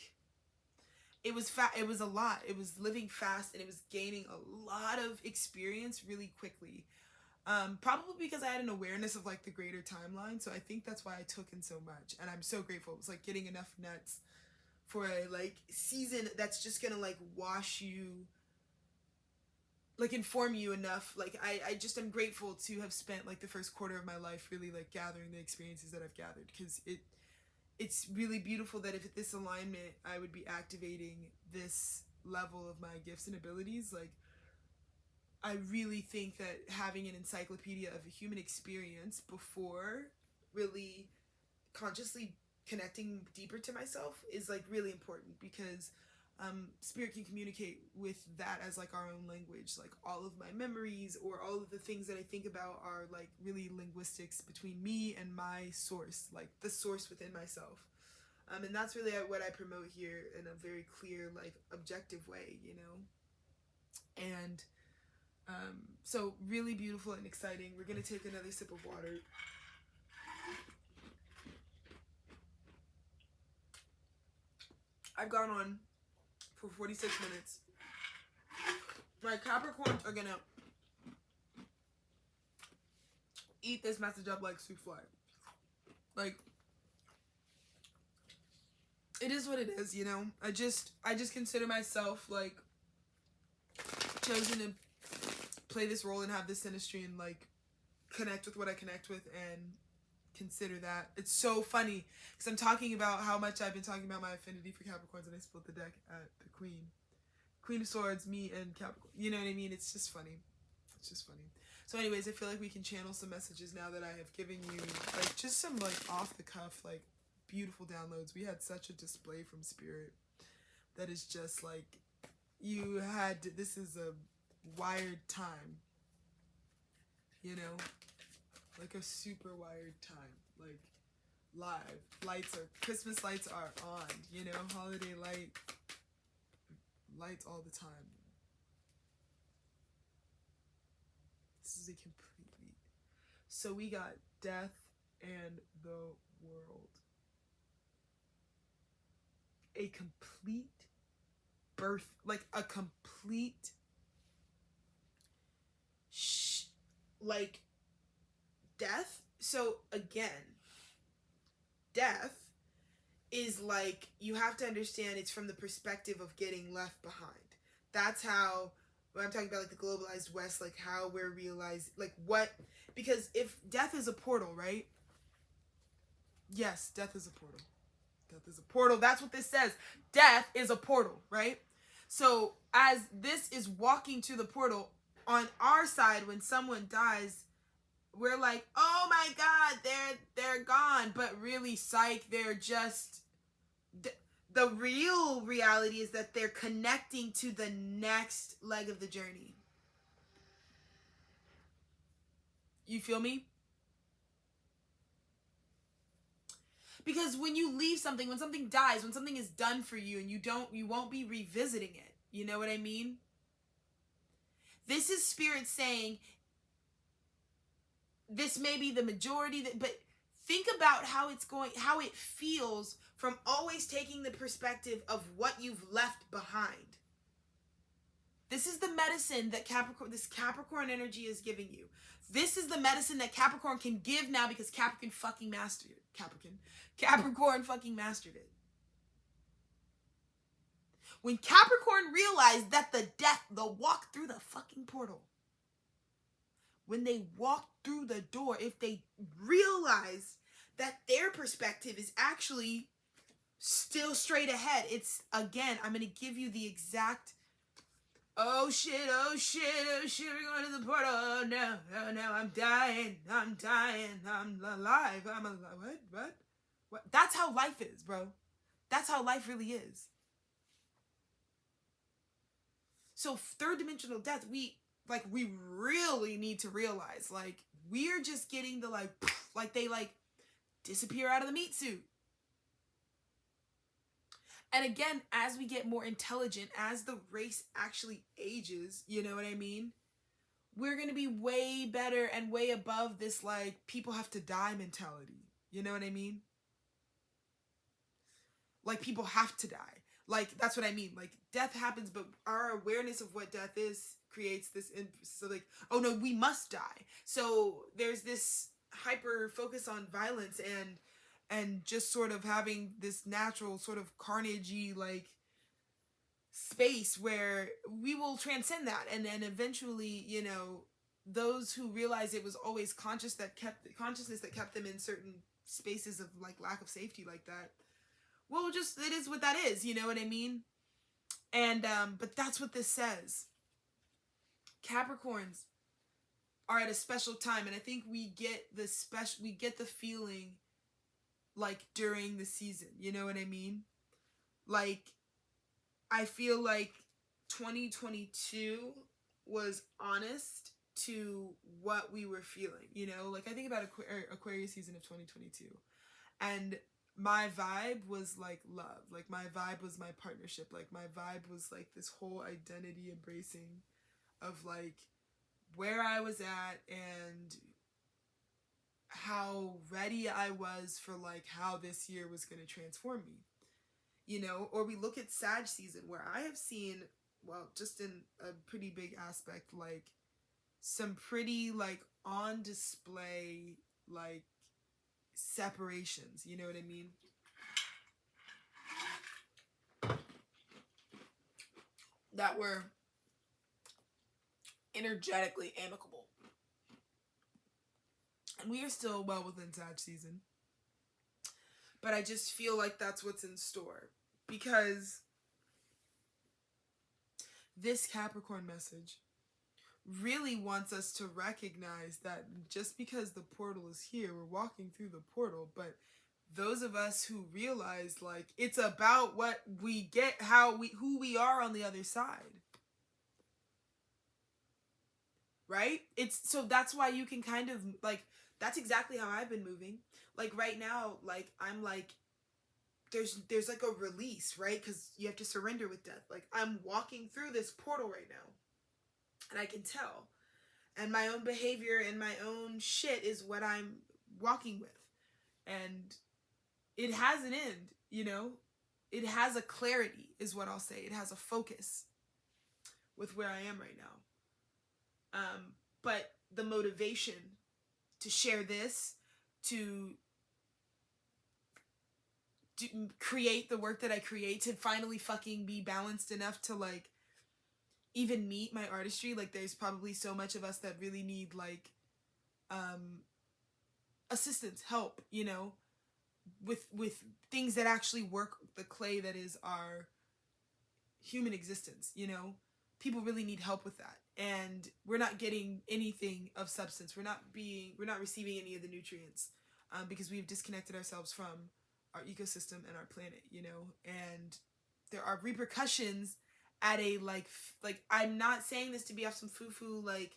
it was it was a lot. It was living fast, and it was gaining a lot of experience really quickly. Probably because I had an awareness of like the greater timeline. So I think that's why I took in so much, and I'm so grateful. It was like getting enough nuts for a like season that's just gonna like wash you, like inform you enough. Like I just am grateful to have spent like the first quarter of my life really like gathering the experiences that I've gathered, because it's really beautiful that if at this alignment I would be activating this level of my gifts and abilities. Like I really think that having an encyclopedia of a human experience before really consciously connecting deeper to myself is like really important, because spirit can communicate with that as like our own language. Like all of my memories or all of the things that I think about are like really linguistics between me and my source, like the source within myself. And that's really what I promote here in a very clear, like objective way, you know? And so really beautiful and exciting. We're gonna take another sip of water. I've gone on for 46 minutes. My Capricorns are gonna eat this message up like souffle. Like, it is what it is, you know? I just consider myself like chosen to play this role and have this synastry and like connect with what I connect with and consider that. It's so funny because I'm talking about how much I've been talking about my affinity for Capricorns, and I split the deck at the Queen of Swords, me and Capricorn. You know what I mean? It's just funny. It's just funny. So anyways, I feel like we can channel some messages now that I have given you like just some like off the cuff like beautiful downloads. We had such a display from Spirit that is just like you had to, this is a wired time, you know, like a super wired time, like live lights are Christmas lights are on, you know, holiday lights all the time. This is a completely, so we got death and the world, a complete birth, like a complete like death. So again, death is like, you have to understand it's from the perspective of getting left behind. That's how, when I'm talking about like the globalized West, like how we're realizing like what, because if death is a portal, right? Yes, death is a portal. Death is a portal. That's what this says. Death is a portal, right? So as this is walking to the portal, on our side, when someone dies, we're like, oh my God, they're gone. But really, psych, they're just, the real reality is that they're connecting to the next leg of the journey. You feel me? Because when you leave something, when something dies, when something is done for you and you won't be revisiting it. You know what I mean? This is Spirit saying, this may be the majority, but think about how it's going, how it feels from always taking the perspective of what you've left behind. This is the medicine that this Capricorn energy is giving you. This is the medicine that Capricorn can give now, because Capricorn fucking mastered it. Capricorn fucking mastered it. When Capricorn realized that the walk through the fucking portal, when they walk through the door, if they realize that their perspective is actually still straight ahead. It's, again, I'm going to give you the exact, oh shit, oh shit, oh shit, we're going to the portal, oh no, oh no, I'm dying, I'm alive, I'm alive, what? That's how life is, bro. That's how life really is. So third dimensional death, we really need to realize, like, we're just getting the, like they, like, disappear out of the meat suit. And again, as we get more intelligent, as the race actually ages, you know what I mean? We're going to be way better and way above this, like, people have to die mentality. You know what I mean? Like, people have to die. Like, that's what I mean. Like, death happens, but our awareness of what death is creates this, so, like, oh no, we must die. So there's this hyper focus on violence and just sort of having this natural sort of carnagey, like, space where we will transcend that. And then eventually, you know, those who realize it was always consciousness that kept them in certain spaces of, like, lack of safety like that, well, just, it is what that is, you know what I mean? And but that's what this says. Capricorns are at a special time, and I think we get the feeling, like, during the season, you know what I mean? Like, I feel like 2022 was honest to what we were feeling, you know? Like, I think about Aquarius season of 2022, and my vibe was, like, love. Like, my vibe was my partnership. Like, my vibe was, like, this whole identity embracing of, like, where I was at and how ready I was for, like, how this year was going to transform me. You know, or we look at Sag season, where I have seen, well, just in a pretty big aspect, like, some pretty, like, on display, like, separations, you know what I mean? That were energetically amicable. And we are still well within Sag season. But I just feel like that's what's in store. Because this Capricorn message really wants us to recognize that just because the portal is here, we're walking through the portal, but those of us who realize, like, it's about what we get, who we are on the other side. Right? It's, so that's why you can kind of, like, that's exactly how I've been moving. Like, right now, like, I'm like, there's like a release, right? Because you have to surrender with death. Like, I'm walking through this portal right now, and I can tell. And my own behavior and my own shit is what I'm walking with. And it has an end, you know? It has a clarity, is what I'll say. It has a focus with where I am right now. But the motivation to share this, to create the work that I create, to finally fucking be balanced enough to, like, even meet my artistry. Like, there's probably so much of us that really need, like, assistance, help, you know, with things that actually work the clay that is our human existence, you know? People really need help with that. And we're not getting anything of substance. We're not receiving any of the nutrients, because we've disconnected ourselves from our ecosystem and our planet, you know? And there are repercussions at a, like, I'm not saying this to be off some foo-foo, like,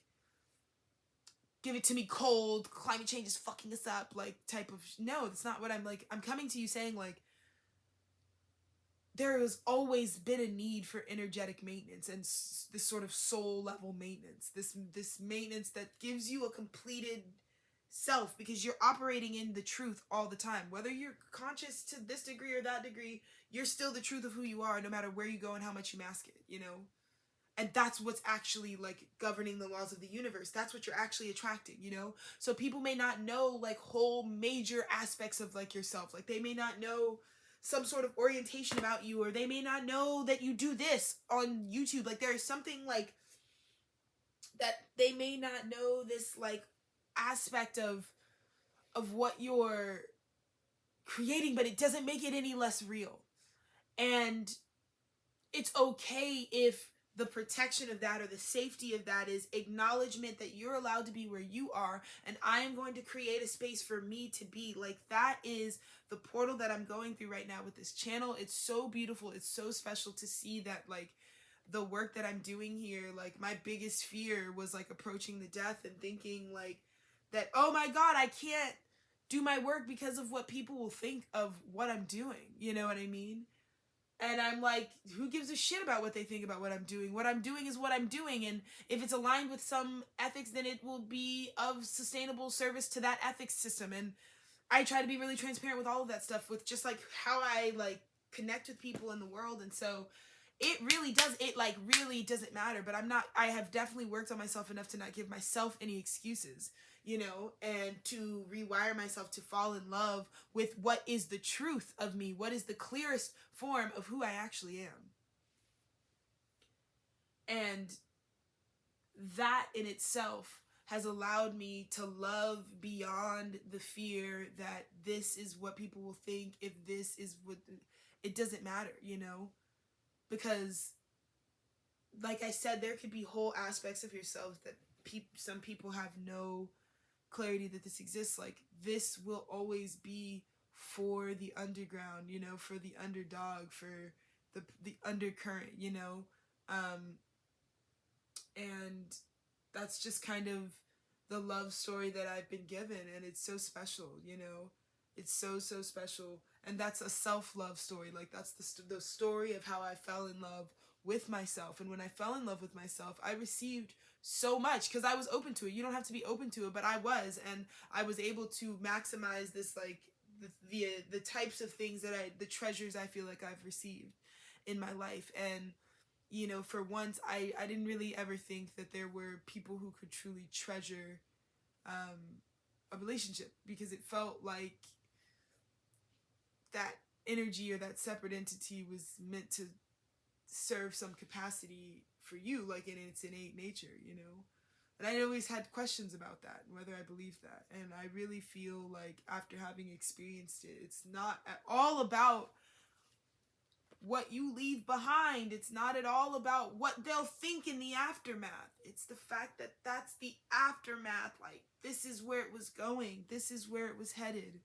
give it to me cold, climate change is fucking us up, like, type of, no, that's not what I'm, like, I'm coming to you saying, like, there has always been a need for energetic maintenance and this sort of soul level maintenance, this maintenance that gives you a completed self, because you're operating in the truth all the time. Whether you're conscious to this degree or that degree, you're still the truth of who you are, no matter where you go and how much you mask it, you know? And that's what's actually, like, governing the laws of the universe. That's what you're actually attracting, you know? So people may not know, like, whole major aspects of, like, yourself. Like, they may not know some sort of orientation about you, or they may not know that you do this on YouTube. Like, there is something, like, that they may not know this like aspect of what you're creating, but it doesn't make it any less real. And it's okay if the protection of that or the safety of that is acknowledgement that you're allowed to be where you are, and I am going to create a space for me to be. Like, that is the portal that I'm going through right now with this channel. It's so beautiful. It's so special to see that, like, the work that I'm doing here, like, my biggest fear was like approaching the death and thinking like that, oh my God, I can't do my work because of what people will think of what I'm doing. You know what I mean? And I'm like, who gives a shit about what they think about what I'm doing? What I'm doing is what I'm doing. And if it's aligned with some ethics, then it will be of sustainable service to that ethics system. And I try to be really transparent with all of that stuff, with just like how I like connect with people in the world. And so it really does, it like really doesn't matter. But I have definitely worked on myself enough to not give myself any excuses, you know, and to rewire myself to fall in love with what is the truth of me, what is the clearest form of who I actually am. And that in itself has allowed me to love beyond the fear that this is what people will think, if this is what, it doesn't matter, you know? Because, like I said, there could be whole aspects of yourself that some people have no clarity that this exists. Like, this will always be for the underground, you know, for the underdog, for the undercurrent, you know. And that's just kind of the love story that I've been given, and it's so special, you know. It's so special. And that's a self-love story. Like, that's the story of how I fell in love with myself. And when I fell in love with myself, I received so much because I was open to it. You don't have to be open to it, but I was, and I was able to maximize this, like, the types of things that the treasures I feel like I've received in my life. And, you know, for once, I didn't really ever think that there were people who could truly treasure a relationship, because it felt like that energy or that separate entity was meant to serve some capacity for you, like in its innate nature, you know. And I always had questions about that, whether I believed that. And I really feel like after having experienced it, it's not at all about what you leave behind. It's not at all about what they'll think in the aftermath. It's the fact that that's the aftermath. Like, this is where it was going. This is where it was headed.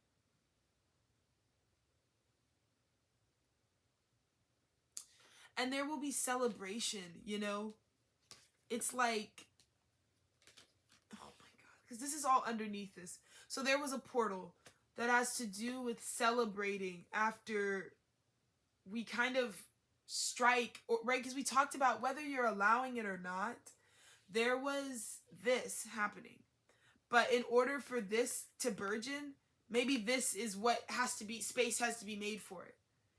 And there will be celebration, you know. It's like, oh my God, because this is all underneath this. So there was a portal that has to do with celebrating after we kind of strike, right? Because we talked about whether you're allowing it or not, there was this happening. But in order for this to burgeon, maybe this is what has to be, space has to be made for it.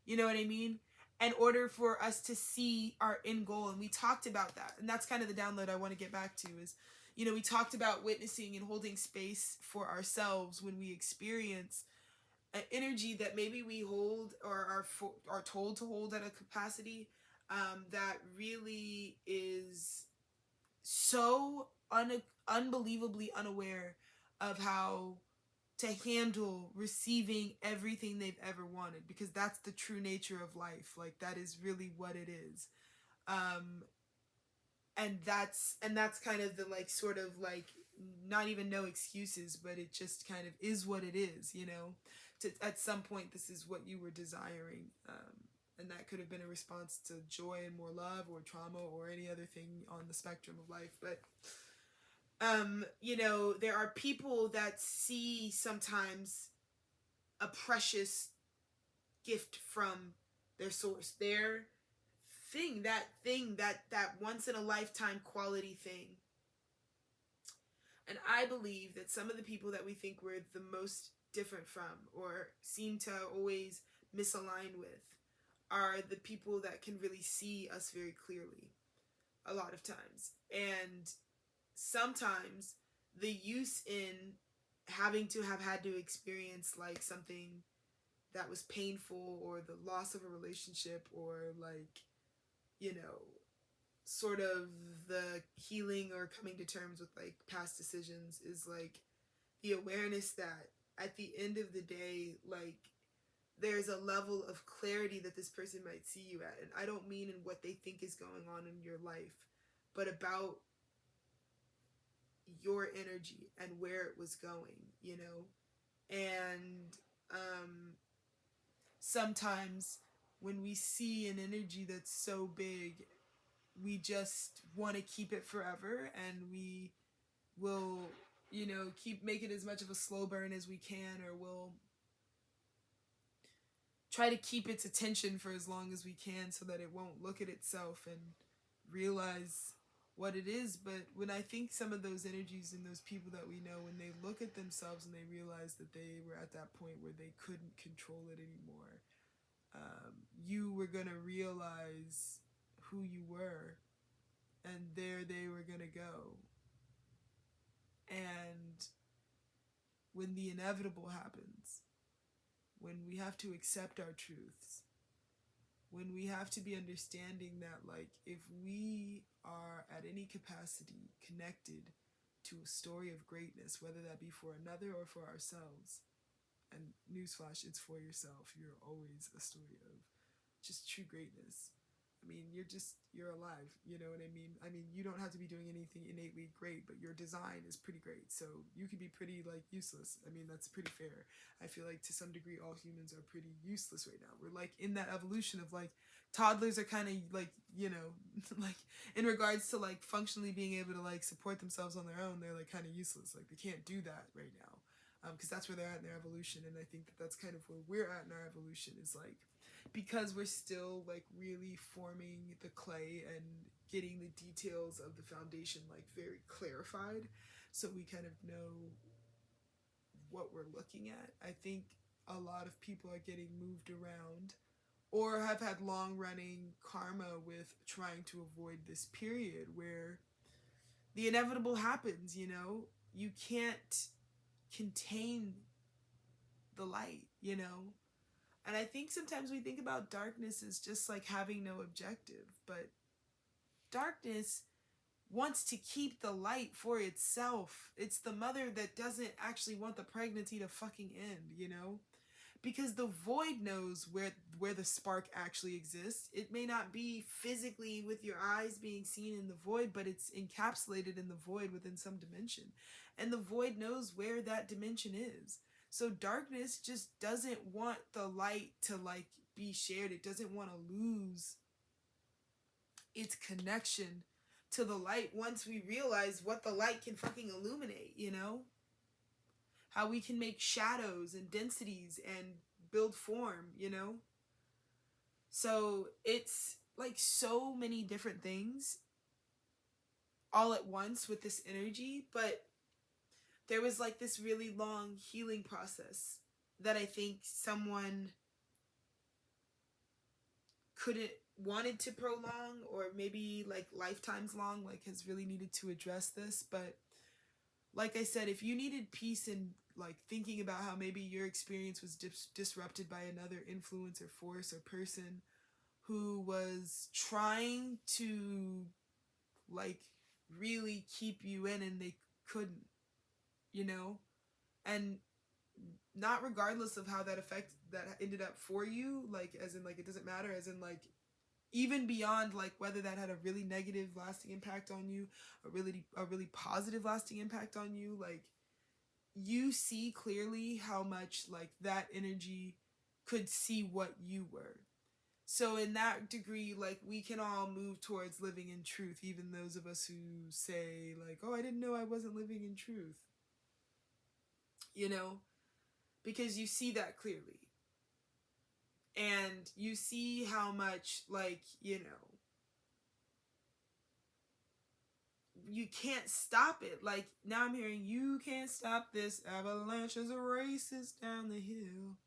You know what I mean? In order for us to see our end goal. And we talked about that. And that's kind of the download I want to get back to is, you know, we talked about witnessing and holding space for ourselves when we experience an energy that maybe we hold or are told to hold at a capacity that really is so unbelievably unaware of how to handle receiving everything they've ever wanted, because that's the true nature of life. Like, that is really what it is. And that's kind of the, like, sort of like, not even no excuses, but it just kind of is what it is, you know. At some point, this is what you were desiring, and that could have been a response to joy and more love, or trauma, or any other thing on the spectrum of life. But you know, there are people that see sometimes a precious gift from their source, their thing, that once in a lifetime quality thing. And I believe that some of the people that we think we're the most different from, or seem to always misalign with, are the people that can really see us very clearly a lot of times. And sometimes the use in having to have had to experience like something that was painful, or the loss of a relationship, or like, you know, sort of the healing or coming to terms with like past decisions is like the awareness that at the end of the day, like there's a level of clarity that this person might see you at. And I don't mean in what they think is going on in your life, but about your energy and where it was going, you know? And sometimes when we see an energy that's so big, we just want to keep it forever, and we will, keep making as much of a slow burn as we can, or we'll try to keep its attention for as long as we can so that it won't look at itself and realize what it is. But when I think some of those energies and those people that we know, when they look at themselves and they realize that they were at that point where they couldn't control it anymore, you were going to realize who you were, and there they were going to go. And when the inevitable happens, when we have to accept our truths, when we have to be understanding that, like, if we are at any capacity connected to a story of greatness, whether that be for another or for ourselves, and newsflash, it's for yourself. You're always a story of just true greatness. I mean, you're alive, you know what I mean? I mean, you don't have to be doing anything innately great, but your design is pretty great. So you could be pretty, like, useless. I mean, that's pretty fair. I feel like to some degree, all humans are pretty useless right now. We're like in that evolution of like, toddlers are kind of like, like in regards to like functionally being able to like support themselves on their own, they're like kind of useless. Like they can't do that right now. Because that's where they're at in their evolution. And I think that that's kind of where we're at in our evolution, is like, because we're still like really forming the clay and getting the details of the foundation like very clarified, so we kind of know what we're looking at. I think a lot of people are getting moved around or have had long running karma with trying to avoid this period where the inevitable happens. You can't contain the light, and I think sometimes we think about darkness as just like having no objective, but darkness wants to keep the light for itself. It's the mother that doesn't actually want the pregnancy to fucking end. Because the void knows where the spark actually exists. It may not be physically with your eyes being seen in the void, but it's encapsulated in the void within some dimension. And the void knows where that dimension is. So darkness just doesn't want the light to like be shared. It doesn't want to lose its connection to the light once we realize what the light can fucking illuminate. How we can make shadows and densities and build form. So it's like so many different things all at once with this energy, but there was like this really long healing process that I think someone couldn't wanted to prolong, or maybe like lifetimes long, like has really needed to address this. But like I said, if you needed peace in like thinking about how maybe your experience was disrupted by another influence or force or person who was trying to like really keep you in and they couldn't, and not regardless of how that ended up for you, like as in like it doesn't matter, as in like even beyond like whether that had a really negative lasting impact on you, a really positive lasting impact on you, like you see clearly how much like that energy could see what you were. So in that degree, like we can all move towards living in truth, even those of us who say like, oh, I didn't know I wasn't living in truth, because you see that clearly. And you see how much like, you can't stop it. Like now I'm hearing, you can't stop this avalanche as it races down the hill.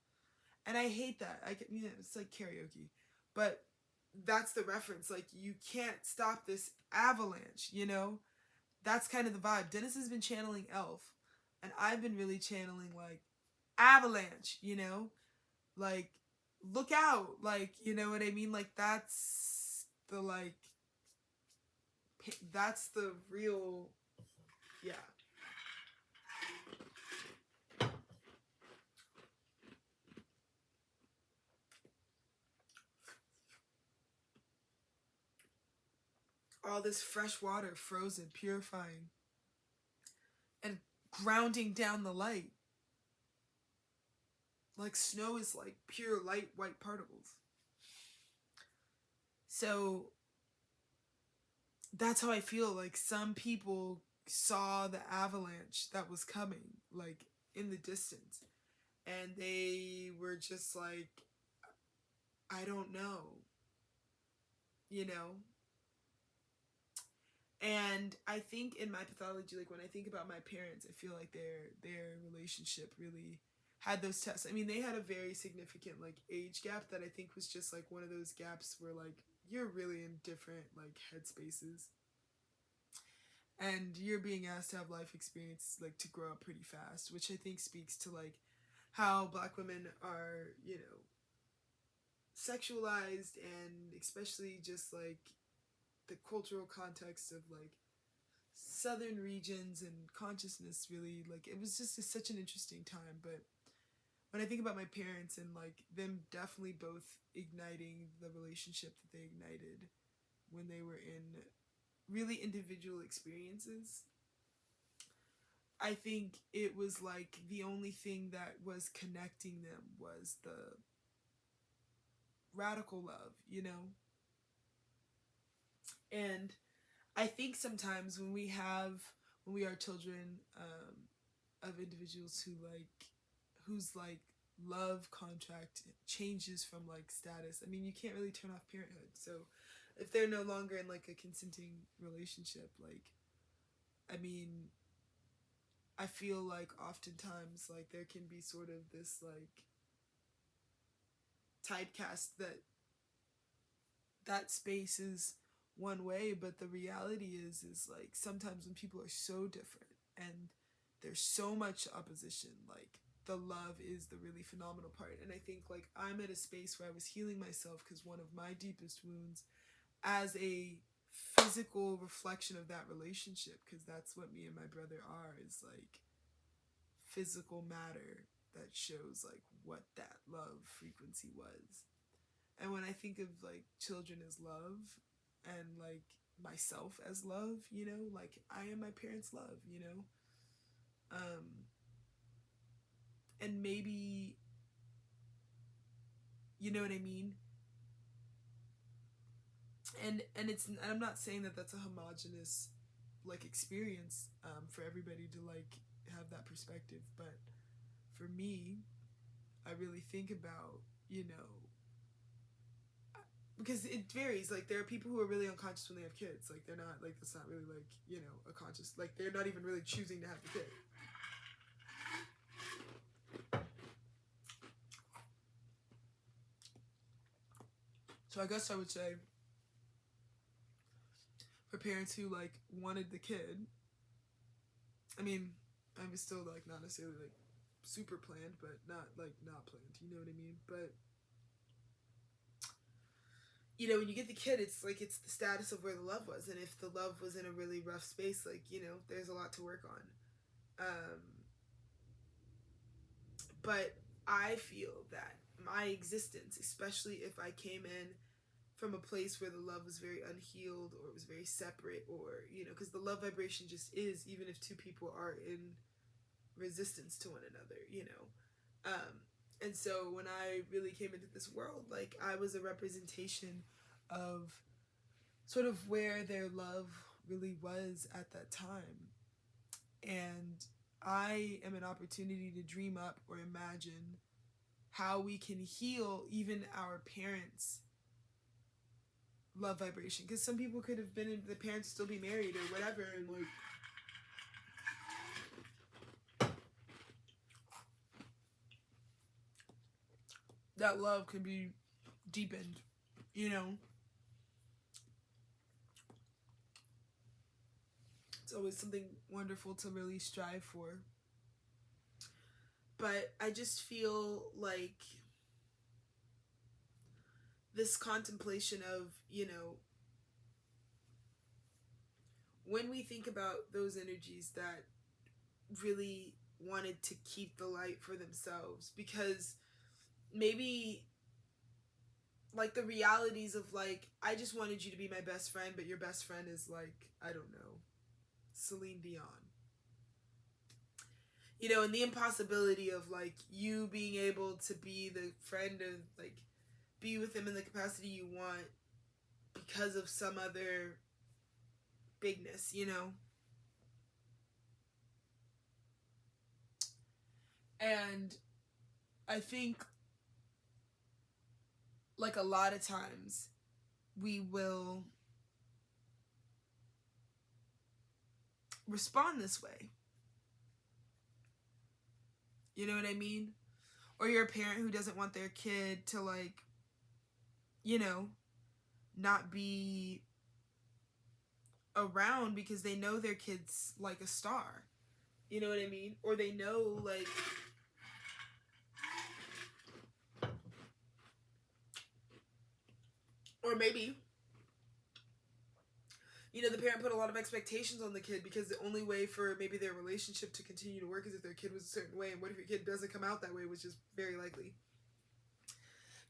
And I hate that. It's like karaoke. But that's the reference. Like you can't stop this avalanche, That's kind of the vibe. Dennis has been channeling Elf, and I've been really channeling like avalanche, Like look out, like, you know what I mean? Like that's the like that's the real, yeah. All this fresh water, frozen, purifying, and grounding down the light. Like snow is like pure light white particles. So that's how I feel. Like some people saw the avalanche that was coming, like in the distance, and they were just like, I don't know, you know? And I think in my pathology, like when I think about my parents, I feel like their relationship really had those tests. I mean, they had a very significant like age gap that I think was just like one of those gaps where like you're really in different like headspaces, and you're being asked to have life experience like to grow up pretty fast, which I think speaks to like how Black women are, you know, sexualized, and especially just like the cultural context of like southern regions and consciousness. Really, like it was just such an interesting time. But when I think about my parents and like them definitely both igniting the relationship that they ignited when they were in really individual experiences, I think it was like the only thing that was connecting them was the radical love, you know? And I think sometimes when we are children of individuals who like, whose like love contract changes from like status. I mean, you can't really turn off parenthood. So if they're no longer in like a consenting relationship, like, I mean, I feel like oftentimes like there can be sort of this like typecast that that space is one way, but the reality is like sometimes when people are so different and there's so much opposition, like the love is the really phenomenal part. And I think like I'm at a space where I was healing myself because one of my deepest wounds as a physical reflection of that relationship, because that's what me and my brother are, is like physical matter that shows like what that love frequency was. And when I think of like children as love and like myself as love, you know, like I am my parents' love, you know? And maybe, you know what I mean? And it's, and I'm not saying that that's a homogenous like experience for everybody to like have that perspective, but for me, I really think about, you know, because it varies. Like there are people who are really unconscious when they have kids. Like they're not like, that's not really like, you know, a conscious, like they're not even really choosing to have the kid. So I guess I would say for parents who like wanted the kid, I mean, I was still like not necessarily like super planned, but not like not planned, you know what I mean? But you know, when you get the kid, it's like it's the status of where the love was, and if the love was in a really rough space, like, you know, there's a lot to work on. But I feel that my existence, especially if I came in from a place where the love was very unhealed or it was very separate, or, you know, because the love vibration just is, even if two people are in resistance to one another, you know. And so when I really came into this world, like I was a representation of sort of where their love really was at that time. And I am an opportunity to dream up or imagine how we can heal even our parents' love vibration. Because some people could have been in, the parents still be married or whatever, and like that love can be deepened, you know. It's always something wonderful to really strive for. But I just feel like this contemplation of, you know, when we think about those energies that really wanted to keep the light for themselves, because maybe like the realities of like, I just wanted you to be my best friend, but your best friend is like, I don't know, Celine Dion. You know, and the impossibility of like you being able to be the friend of like be with them in the capacity you want because of some other bigness, you know? And I think like a lot of times we will respond this way. You know what I mean? Or you're a parent who doesn't want their kid to like, you know, not be around because they know their kid's like a star. You know what I mean? Or they know like, or maybe, you know, the parent put a lot of expectations on the kid because the only way for maybe their relationship to continue to work is if their kid was a certain way. And what if your kid doesn't come out that way, which is very likely.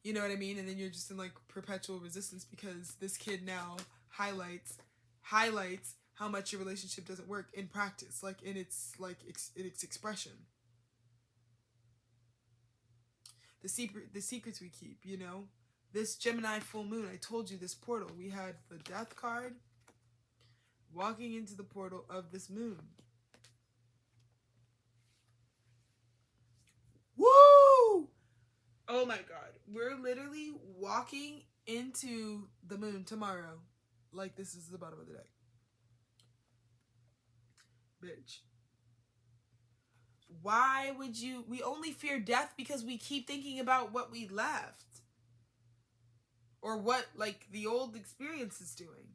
You know what I mean? And then you're just in like perpetual resistance because this kid now highlights how much your relationship doesn't work in practice, like in its expression. The secrets we keep, you know. This Gemini full moon, I told you this portal. We had the death card walking into the portal of this moon. Woo! Oh my god. We're literally walking into the moon tomorrow. Like this is the bottom of the deck. Bitch. Why would you... We only fear death because we keep thinking about what we left. Or what, like, the old experience is doing.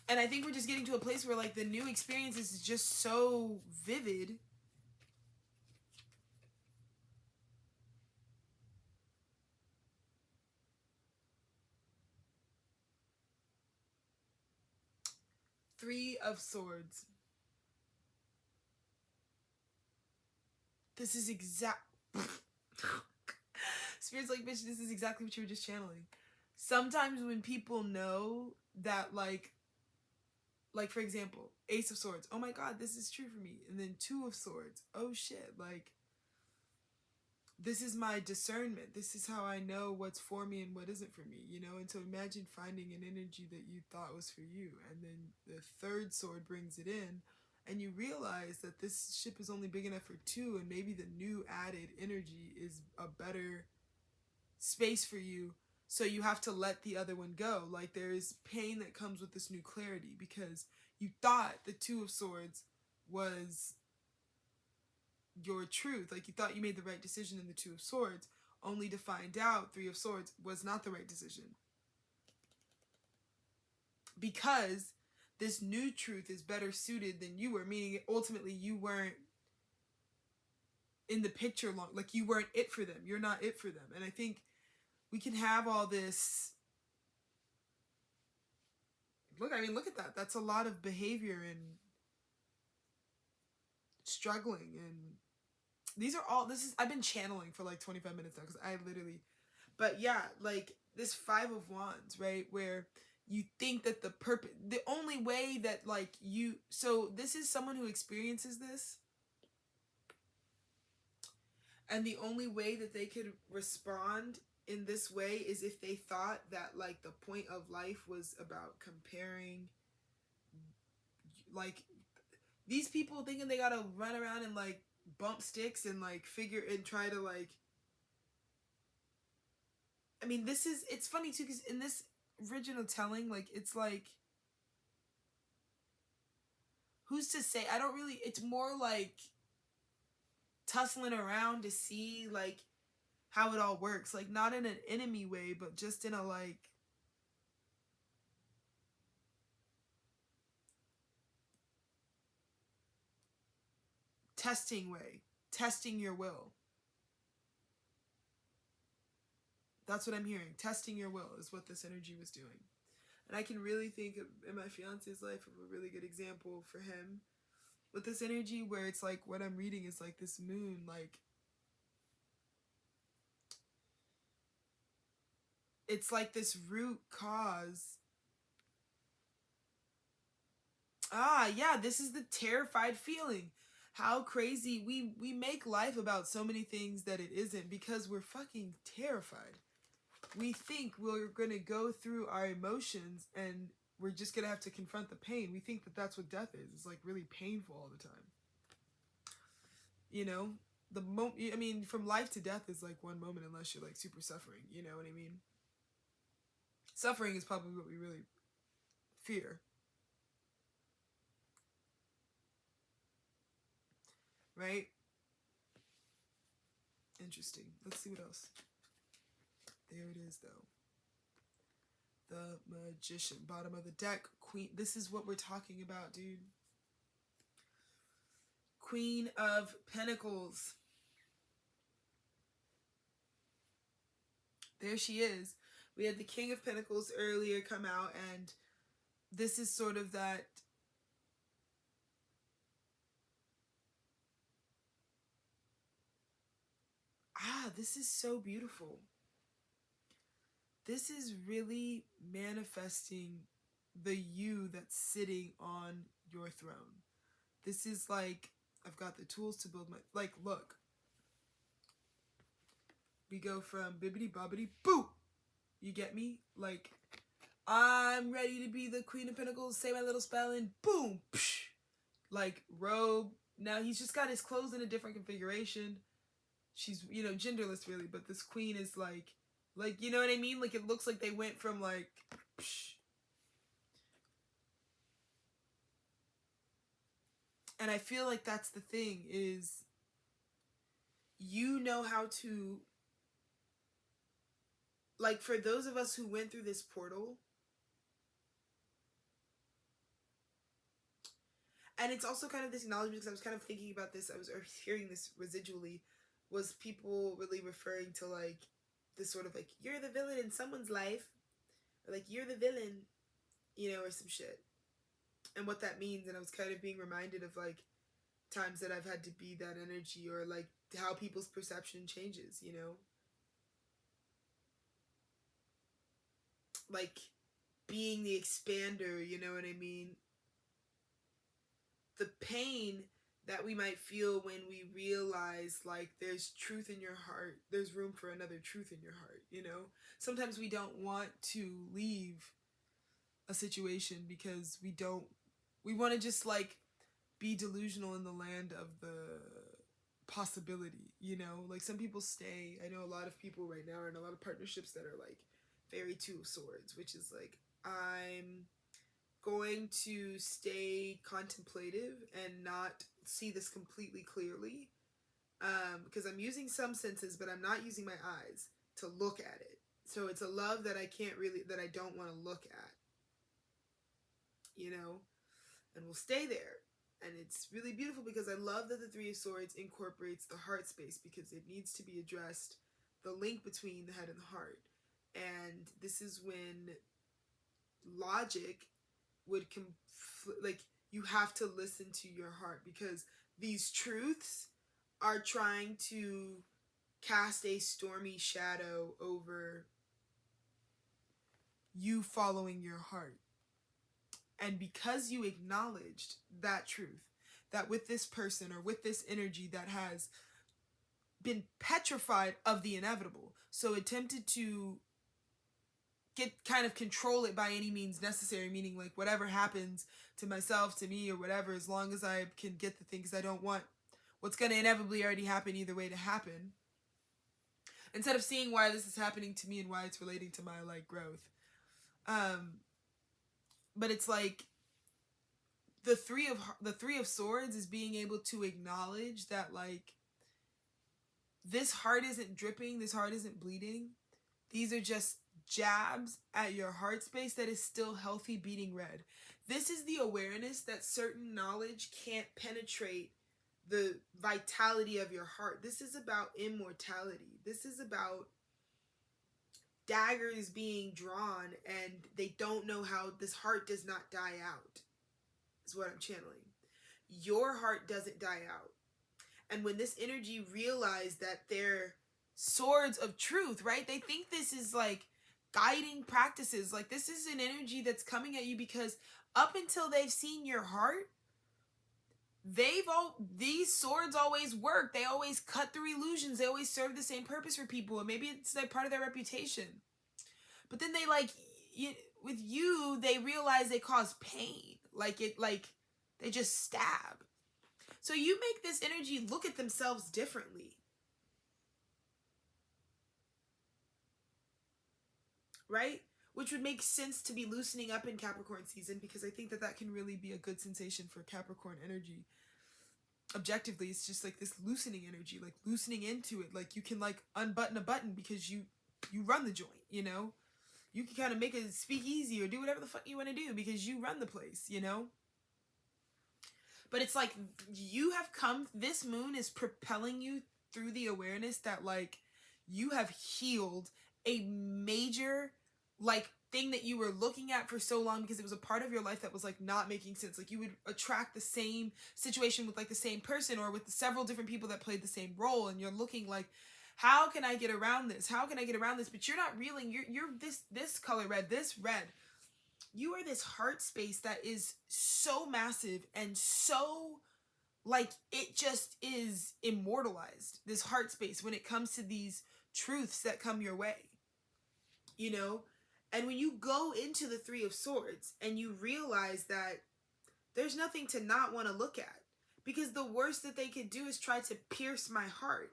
And I think we're just getting to a place where, like, the new experiences is just so vivid. Three of Swords. This is Spirit's like, bitch, this is exactly what you were just channeling. Sometimes when people know that, like for example, Ace of Swords. Oh my god, this is true for me. And then Two of Swords. Oh shit, like, this is my discernment. This is how I know what's for me and what isn't for me, you know? And so imagine finding an energy that you thought was for you. And then the third sword brings it in. And you realize that this ship is only big enough for two. And maybe the new added energy is a better space for you. So you have to let the other one go. Like, there's pain that comes with this new clarity. Because you thought the Two of Swords was your truth. Like, you thought you made the right decision in the Two of Swords, only to find out Three of Swords was not the right decision. Because this new truth is better suited than you were, meaning ultimately you weren't in the picture long. Like, you weren't it for them. You're not it for them. And I think we can have all this... Look, I mean, look at that. That's a lot of behavior and struggling, and these are all... I've been channeling for like 25 minutes now because I literally... But yeah, like this Five of Wands, right? Where you think that the only way that like you... So this is someone who experiences this. And the only way that they could respond in this way is if they thought that like the point of life was about comparing. Like, these people thinking they gotta run around and like bump sticks and like figure and try to like... I mean, it's funny too, because in this original telling, like, it's like, who's to say? I don't really... It's more like tussling around to see like how it all works. Like, not in an enemy way, but just in a like... testing way. Testing your will. That's what I'm hearing. Testing your will is what this energy was doing. And I can really think of, in my fiance's life, of a really good example for him with this energy where it's like what I'm reading is like this moon, like it's like this root cause. Yeah, this is the terrified feeling. How crazy we make life about so many things that it isn't because we're fucking terrified. We think we're going to go through our emotions and we're just going to have to confront the pain. We think that that's what death is. It's like really painful all the time. You know, I mean, from life to death is like one moment unless you're like super suffering. You know what I mean? Suffering is probably what we really fear. Right? Interesting. Let's see what else. There it is, though. The Magician, bottom of the deck. Queen. This is what we're talking about, dude. Queen of Pentacles. There she is. We had the King of Pentacles earlier come out, and this is sort of that. This is so beautiful. This is really manifesting the you that's sitting on your throne. This is like, I've got the tools to build my, like, look. We go from bibbity bobbity boo. You get me? Like, I'm ready to be the Queen of Pentacles, say my little spell, and boom. Psh, like, robe. Now he's just got his clothes in a different configuration. She's, you know, genderless really, but this queen is like, you know what I mean? Like, it looks like they went from like, psh. And I feel like that's the thing is, you know how to, like, for those of us who went through this portal, and it's also kind of this acknowledgement because I was kind of thinking about this, I was hearing this residually, was people really referring to like this sort of like, you're the villain in someone's life, or like, you're the villain, you know, or some shit, and what that means. And I was kind of being reminded of like times that I've had to be that energy, or like how people's perception changes, you know, like being the expander, you know what I mean? The pain that we might feel when we realize like there's truth in your heart, there's room for another truth in your heart, you know? Sometimes we don't want to leave a situation because we want to just like be delusional in the land of the possibility, you know? Like, some people stay. I know a lot of people right now are in a lot of partnerships that are like very Two of Swords, which is like, I'm going to stay contemplative and not see this completely clearly, because I'm using some senses, but I'm not using my eyes to look at it. So it's a love that I don't want to look at, you know, and we'll stay there. And it's really beautiful because I love that the Three of Swords incorporates the heart space, because it needs to be addressed, the link between the head and the heart. And this is when logic would like, you have to listen to your heart, because these truths are trying to cast a stormy shadow over you following your heart. And because you acknowledged that truth, that with this person or with this energy that has been petrified of the inevitable, so attempted to kind of control it by any means necessary, meaning like, whatever happens to myself, to me, or whatever, as long as I can get the things I don't want what's going to inevitably already happen either way to happen, instead of seeing why this is happening to me and why it's relating to my like growth. But it's like the three of Swords is being able to acknowledge that like, this heart isn't dripping, this heart isn't bleeding. These are just jabs at your heart space that is still healthy, beating red. This is the awareness that certain knowledge can't penetrate the vitality of your heart. This is about immortality. This is about daggers being drawn, and they don't know how this heart does not die out, is what I'm channeling. Your heart doesn't die out. And when this energy realized that they're swords of truth, right? They think this is like guiding practices. Like this is an energy that's coming at you because up until they've seen your heart, these swords always work. They always cut through illusions. They always serve the same purpose for people, and maybe it's like part of their reputation. But then they with you, they realize they cause pain. Like they just stab. So you make this energy look at themselves differently. Right? Which would make sense to be loosening up in Capricorn season, because I think that can really be a good sensation for Capricorn energy. Objectively, it's just like this loosening energy, like loosening into it. Like you can like unbutton a button because you run the joint, you know? You can kind of make it speak easy or do whatever the fuck you want to do because you run the place, you know? But it's like you have come, this moon is propelling you through the awareness that like you have healed a major like thing that you were looking at for so long because it was a part of your life that was like not making sense. Like you would attract the same situation with like the same person or with several different people that played the same role, and you're looking like, how can I get around this? How can I get around this? But you're not reeling. You're this color red, this red. You are this heart space that is so massive and so like it just is immortalized. This heart space when it comes to these truths that come your way. You know? And when you go into the Three of Swords and you realize that there's nothing to not want to look at, because the worst that they could do is try to pierce my heart.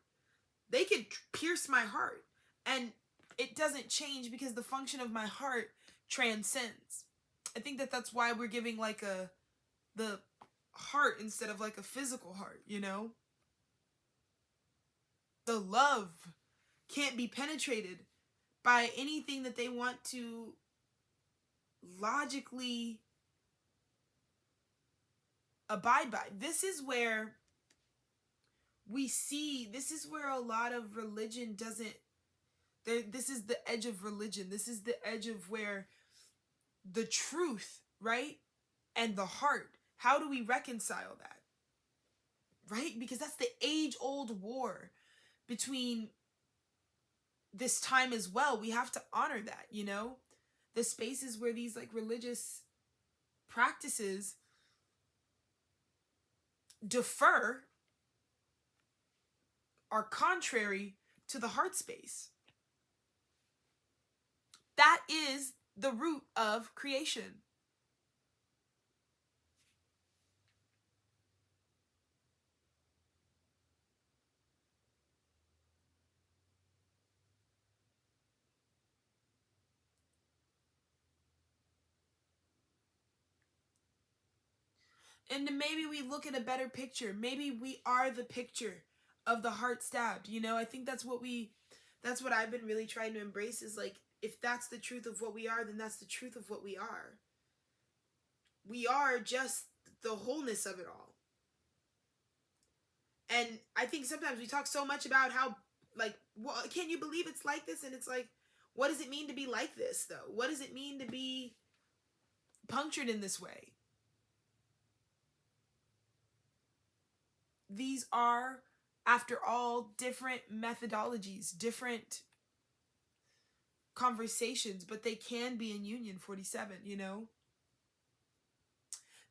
They could pierce my heart and it doesn't change because the function of my heart transcends. I think that's why we're giving like the heart instead of like a physical heart, you know? The love can't be penetrated by anything that they want to logically abide by. This is where a lot of religion doesn't, this is the edge of religion. This is the edge of where the truth, right? And the heart, how do we reconcile that? Right? Because that's the age-old war between this time as well. We have to honor that, you know? The spaces where these like religious practices defer are contrary to the heart space. That is the root of creation. And then maybe we look at a better picture. Maybe we are the picture of the heart stabbed. You know, I think that's what I've been really trying to embrace, is like, if that's the truth of what we are, then that's the truth of what we are. We are just the wholeness of it all. And I think sometimes we talk so much about how, like, well, can you believe it's like this? And it's like, what does it mean to be like this, though? What does it mean to be punctured in this way? These are, after all, different methodologies, different conversations, but they can be in union, 47, you know?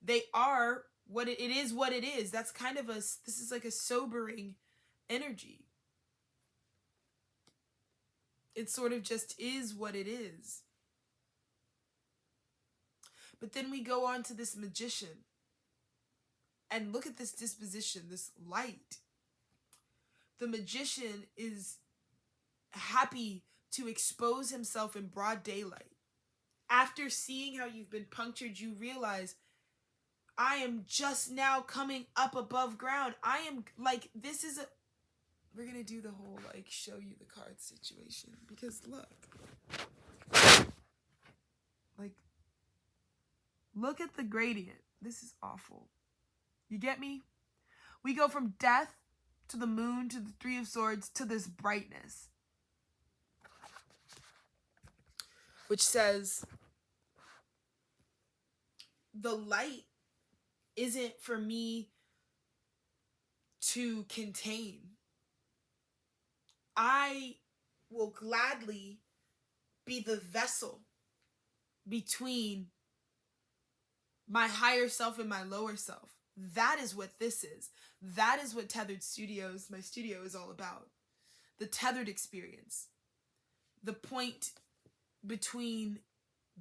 They are what it is what it is. That's kind of this is like a sobering energy. It sort of just is what it is. But then we go on to this magician. And look at this disposition, this light. The magician is happy to expose himself in broad daylight. After seeing how you've been punctured, you realize, I am just now coming up above ground. I am like, we're going to do the whole like show you the card situation. Because look at the gradient. This is awful. You get me? We go from death to the moon to the Three of Swords to this brightness. which says, the light isn't for me to contain. I will gladly be the vessel between my higher self and my lower self. That is what this is. That is what Tethered Studios, my studio, is all about. The tethered experience. The point between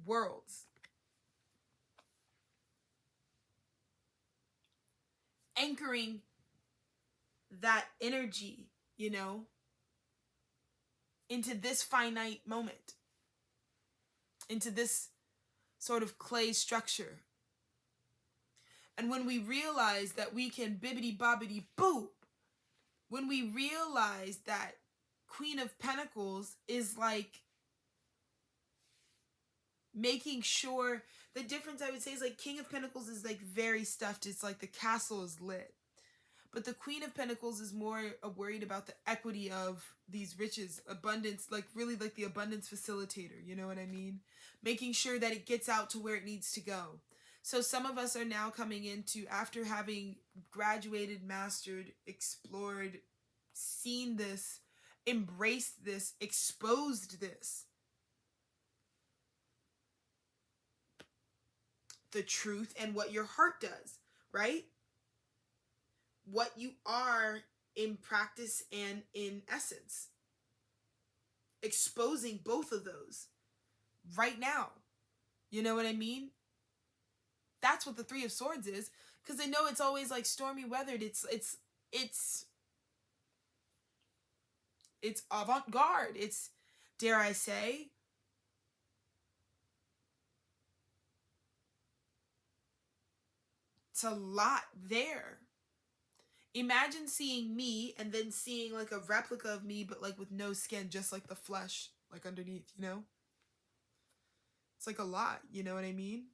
worlds. Anchoring that energy, into this finite moment. Into this sort of clay structure. And when we realize that we can bibbity bobbity boop, when we realize that Queen of Pentacles is like making sure, the difference I would say is like King of Pentacles is like very stuffed. It's like the castle is lit. But the Queen of Pentacles is more worried about the equity of these riches, abundance, like really like the abundance facilitator, you know what I mean? Making sure that it gets out to where it needs to go. So some of us are now coming into, after having graduated, mastered, explored, seen this, embraced this, exposed this, the truth and what your heart does, right? What you are in practice and in essence. Exposing both of those right now. You know what I mean? That's what the Three of Swords is. Because I know it's always like stormy weathered. It's avant-garde. It's, dare I say, it's a lot there. Imagine seeing me and then seeing like a replica of me, but like with no skin, just like the flesh, like underneath, It's like a lot, you know what I mean?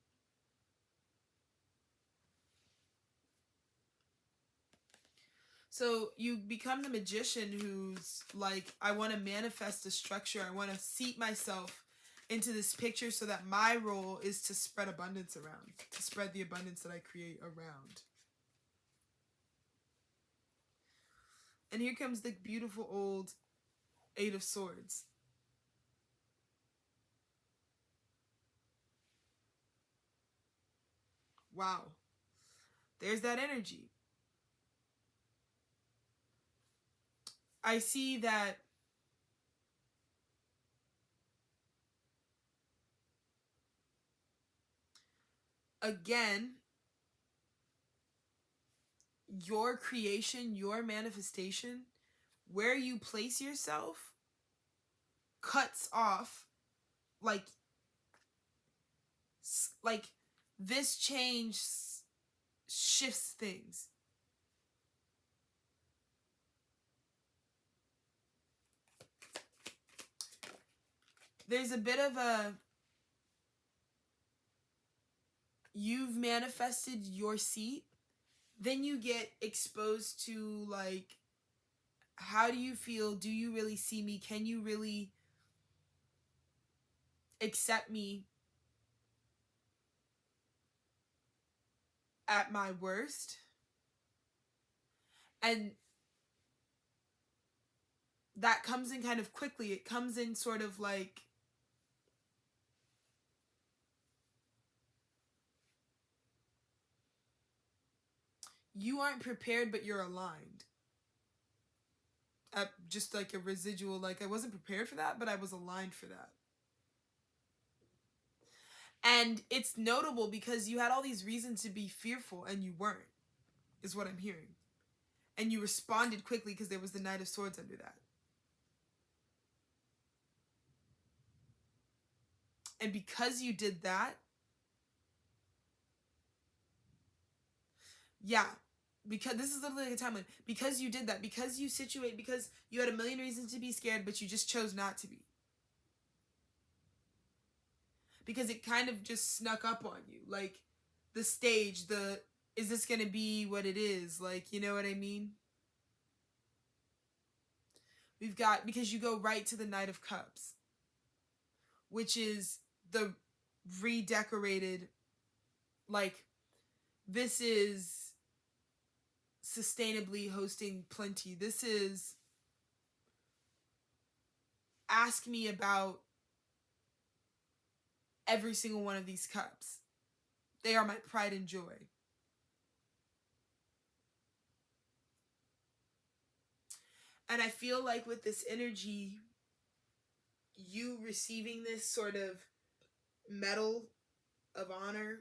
So you become the magician who's like, I want to manifest a structure. I want to seat myself into this picture so that my role is to spread abundance around, to spread the abundance that I create around. And here comes the beautiful old Eight of Swords. Wow. There's that energy. I see that again, your creation, your manifestation, where you place yourself cuts off like this change shifts things. There's a bit of a, you've manifested your seat, then you get exposed to like, how do you feel? Do you really see me? Can you really accept me at my worst? And that comes in kind of quickly. It comes in sort of like, you aren't prepared, but you're aligned. Just like a residual, like I wasn't prepared for that, but I was aligned for that. And it's notable because you had all these reasons to be fearful and you weren't, is what I'm hearing. And you responded quickly because there was the Knight of Swords under that. And because you did that, yeah, because this is literally like a timeline. Because you did that, because you because you had a million reasons to be scared, but you just chose not to be. Because it kind of just snuck up on you. Like, the stage, is this going to be what it is? Like, you know what I mean? We've got, because you go right to the Knight of Cups, which is the redecorated, like, this is sustainably hosting plenty. This is ask me about every single one of these cups. They are my pride and joy. And I feel like with this energy, you receiving this sort of medal of honor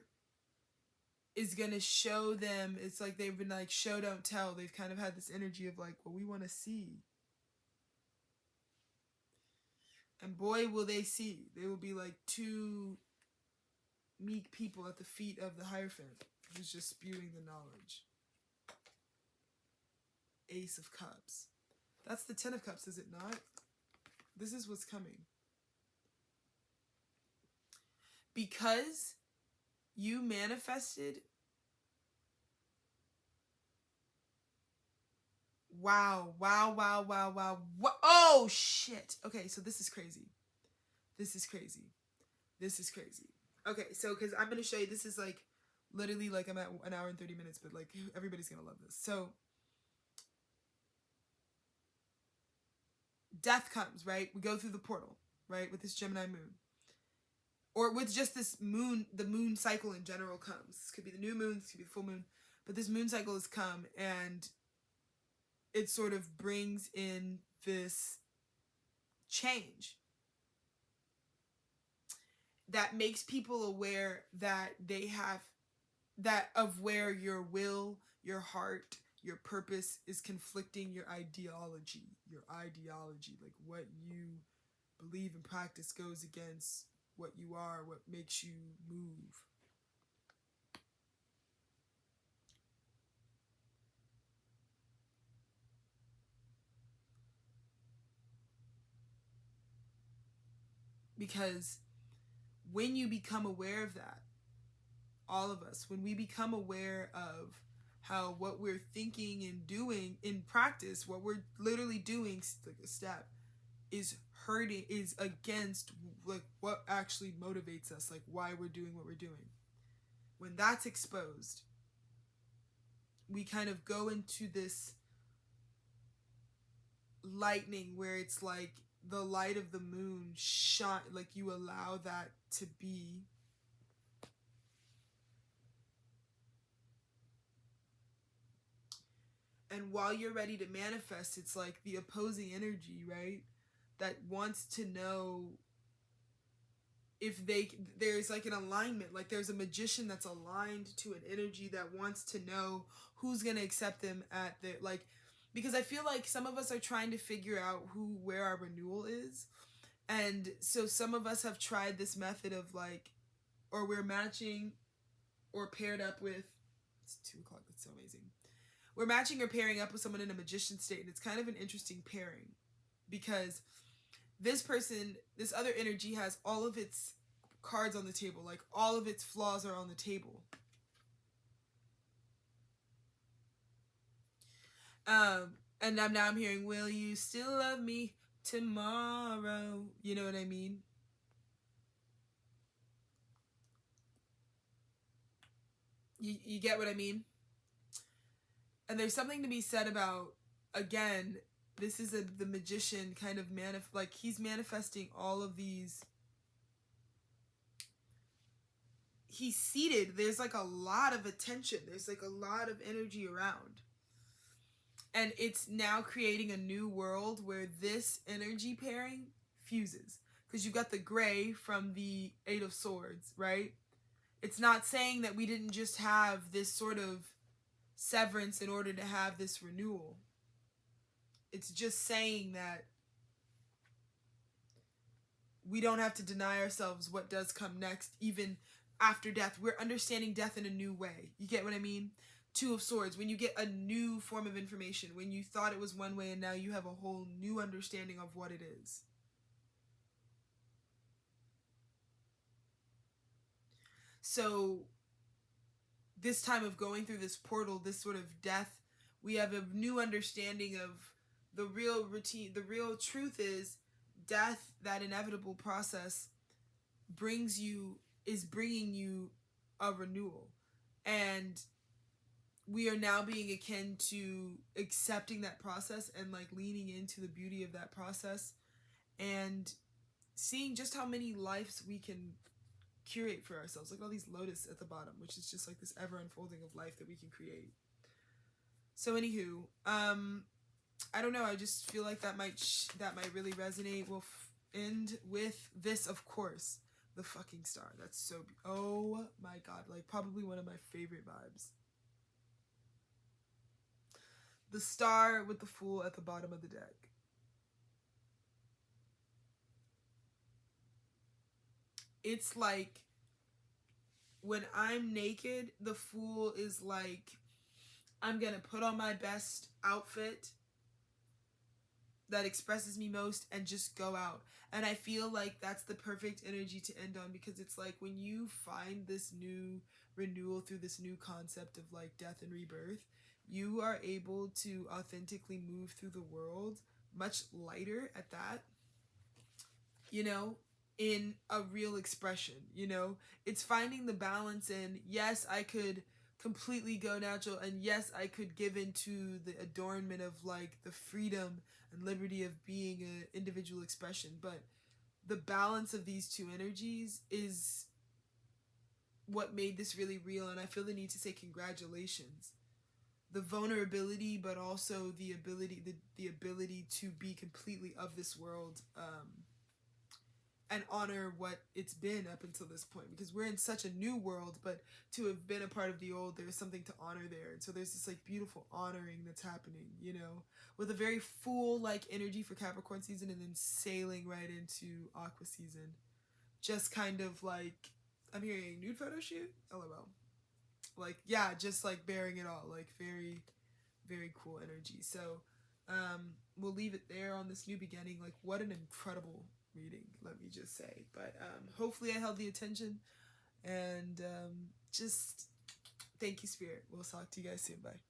is going to show them, it's like they've been like show don't tell. They've kind of had this energy of like, well, we want to see. And boy, will they see. They will be like two meek people at the feet of the Hierophant who's just spewing the knowledge. Ace of Cups. That's the 10 of Cups, is it not? This is what's coming. Because you manifested. Wow. Oh, shit. Okay, so this is crazy. Okay, so because I'm going to show you, this is like, literally like I'm at an hour and 30 minutes, but like everybody's going to love this. So, death comes, right? We go through the portal, right? With this Gemini moon. Or with just this moon, the moon cycle in general comes. This could be the new moon, this could be the full moon. But this moon cycle has come, and it sort of brings in this change that makes people aware that they have, that of where your will, your heart, your purpose is conflicting your ideology, like what you believe and practice goes against what you are, what makes you move. Because when you become aware of that, all of us, when we become aware of how what we're thinking and doing in practice, what we're literally doing, like a step, is hurting, is against like what actually motivates us, like why we're doing what we're doing. When that's exposed, we kind of go into this lightning where it's like the light of the moon shine, like you allow that to be. And while you're ready to manifest, it's like the opposing energy, right? That wants to know if there's like an alignment, like there's a magician that's aligned to an energy that wants to know who's going to accept them at the, like, because I feel like some of us are trying to figure out where our renewal is. And so some of us have tried this method of like, or we're matching or paired up with, it's 2 o'clock, that's so amazing. We're matching or pairing up with someone in a magician state, and it's kind of an interesting pairing because this person, this other energy has all of its cards on the table, like all of its flaws are on the table. And now I'm hearing, will you still love me tomorrow? You know what I mean? You get what I mean? And there's something to be said about, again, this is the magician kind of like he's manifesting all of these. He's seated. There's like a lot of attention. There's like a lot of energy around. And it's now creating a new world where this energy pairing fuses. Because you've got the gray from the 8 of Swords, right? It's not saying that we didn't just have this sort of severance in order to have this renewal. It's just saying that we don't have to deny ourselves what does come next, even after death. We're understanding death in a new way. You get what I mean? 2 of Swords, when you get a new form of information, when you thought it was one way and now you have a whole new understanding of what it is. So this time of going through this portal, this sort of death, we have a new understanding of the real routine. The real truth is death, that inevitable process, brings you is bringing you a renewal, and we are now being akin to accepting that process and like leaning into the beauty of that process and seeing just how many lives we can curate for ourselves. Like all these lotus at the bottom, which is just like this ever unfolding of life that we can create. So anywho, I don't know. I just feel like that might really resonate. We'll end with this, of course, the fucking star. That's so. Oh my god! Like probably one of my favorite vibes. The star with the fool at the bottom of the deck. It's like when I'm naked, the fool is like, I'm gonna put on my best outfit that expresses me most and just go out. And I feel like that's the perfect energy to end on, because it's like when you find this new renewal through this new concept of like death and rebirth, you are able to authentically move through the world much lighter at that, you know, in a real expression, you know? It's finding the balance in, yes, I could completely go natural, and yes, I could give into the adornment of like the freedom and liberty of being an individual expression, but the balance of these two energies is what made this really real. And I feel the need to say congratulations. The vulnerability, but also the ability to be completely of this world, and honor what it's been up until this point, because we're in such a new world, but to have been a part of the old, there's something to honor there. And so there's this like beautiful honoring that's happening, you know, with a very full like energy for Capricorn season, and then sailing right into Aqua season. Just kind of like, I'm hearing nude photo shoot, lol. Like, yeah, just like bearing it all, like very, very cool energy. So we'll leave it there on this new beginning. Like, what an incredible reading, let me just say. But hopefully I held the attention, and just thank you, Spirit. We'll talk to you guys soon. Bye.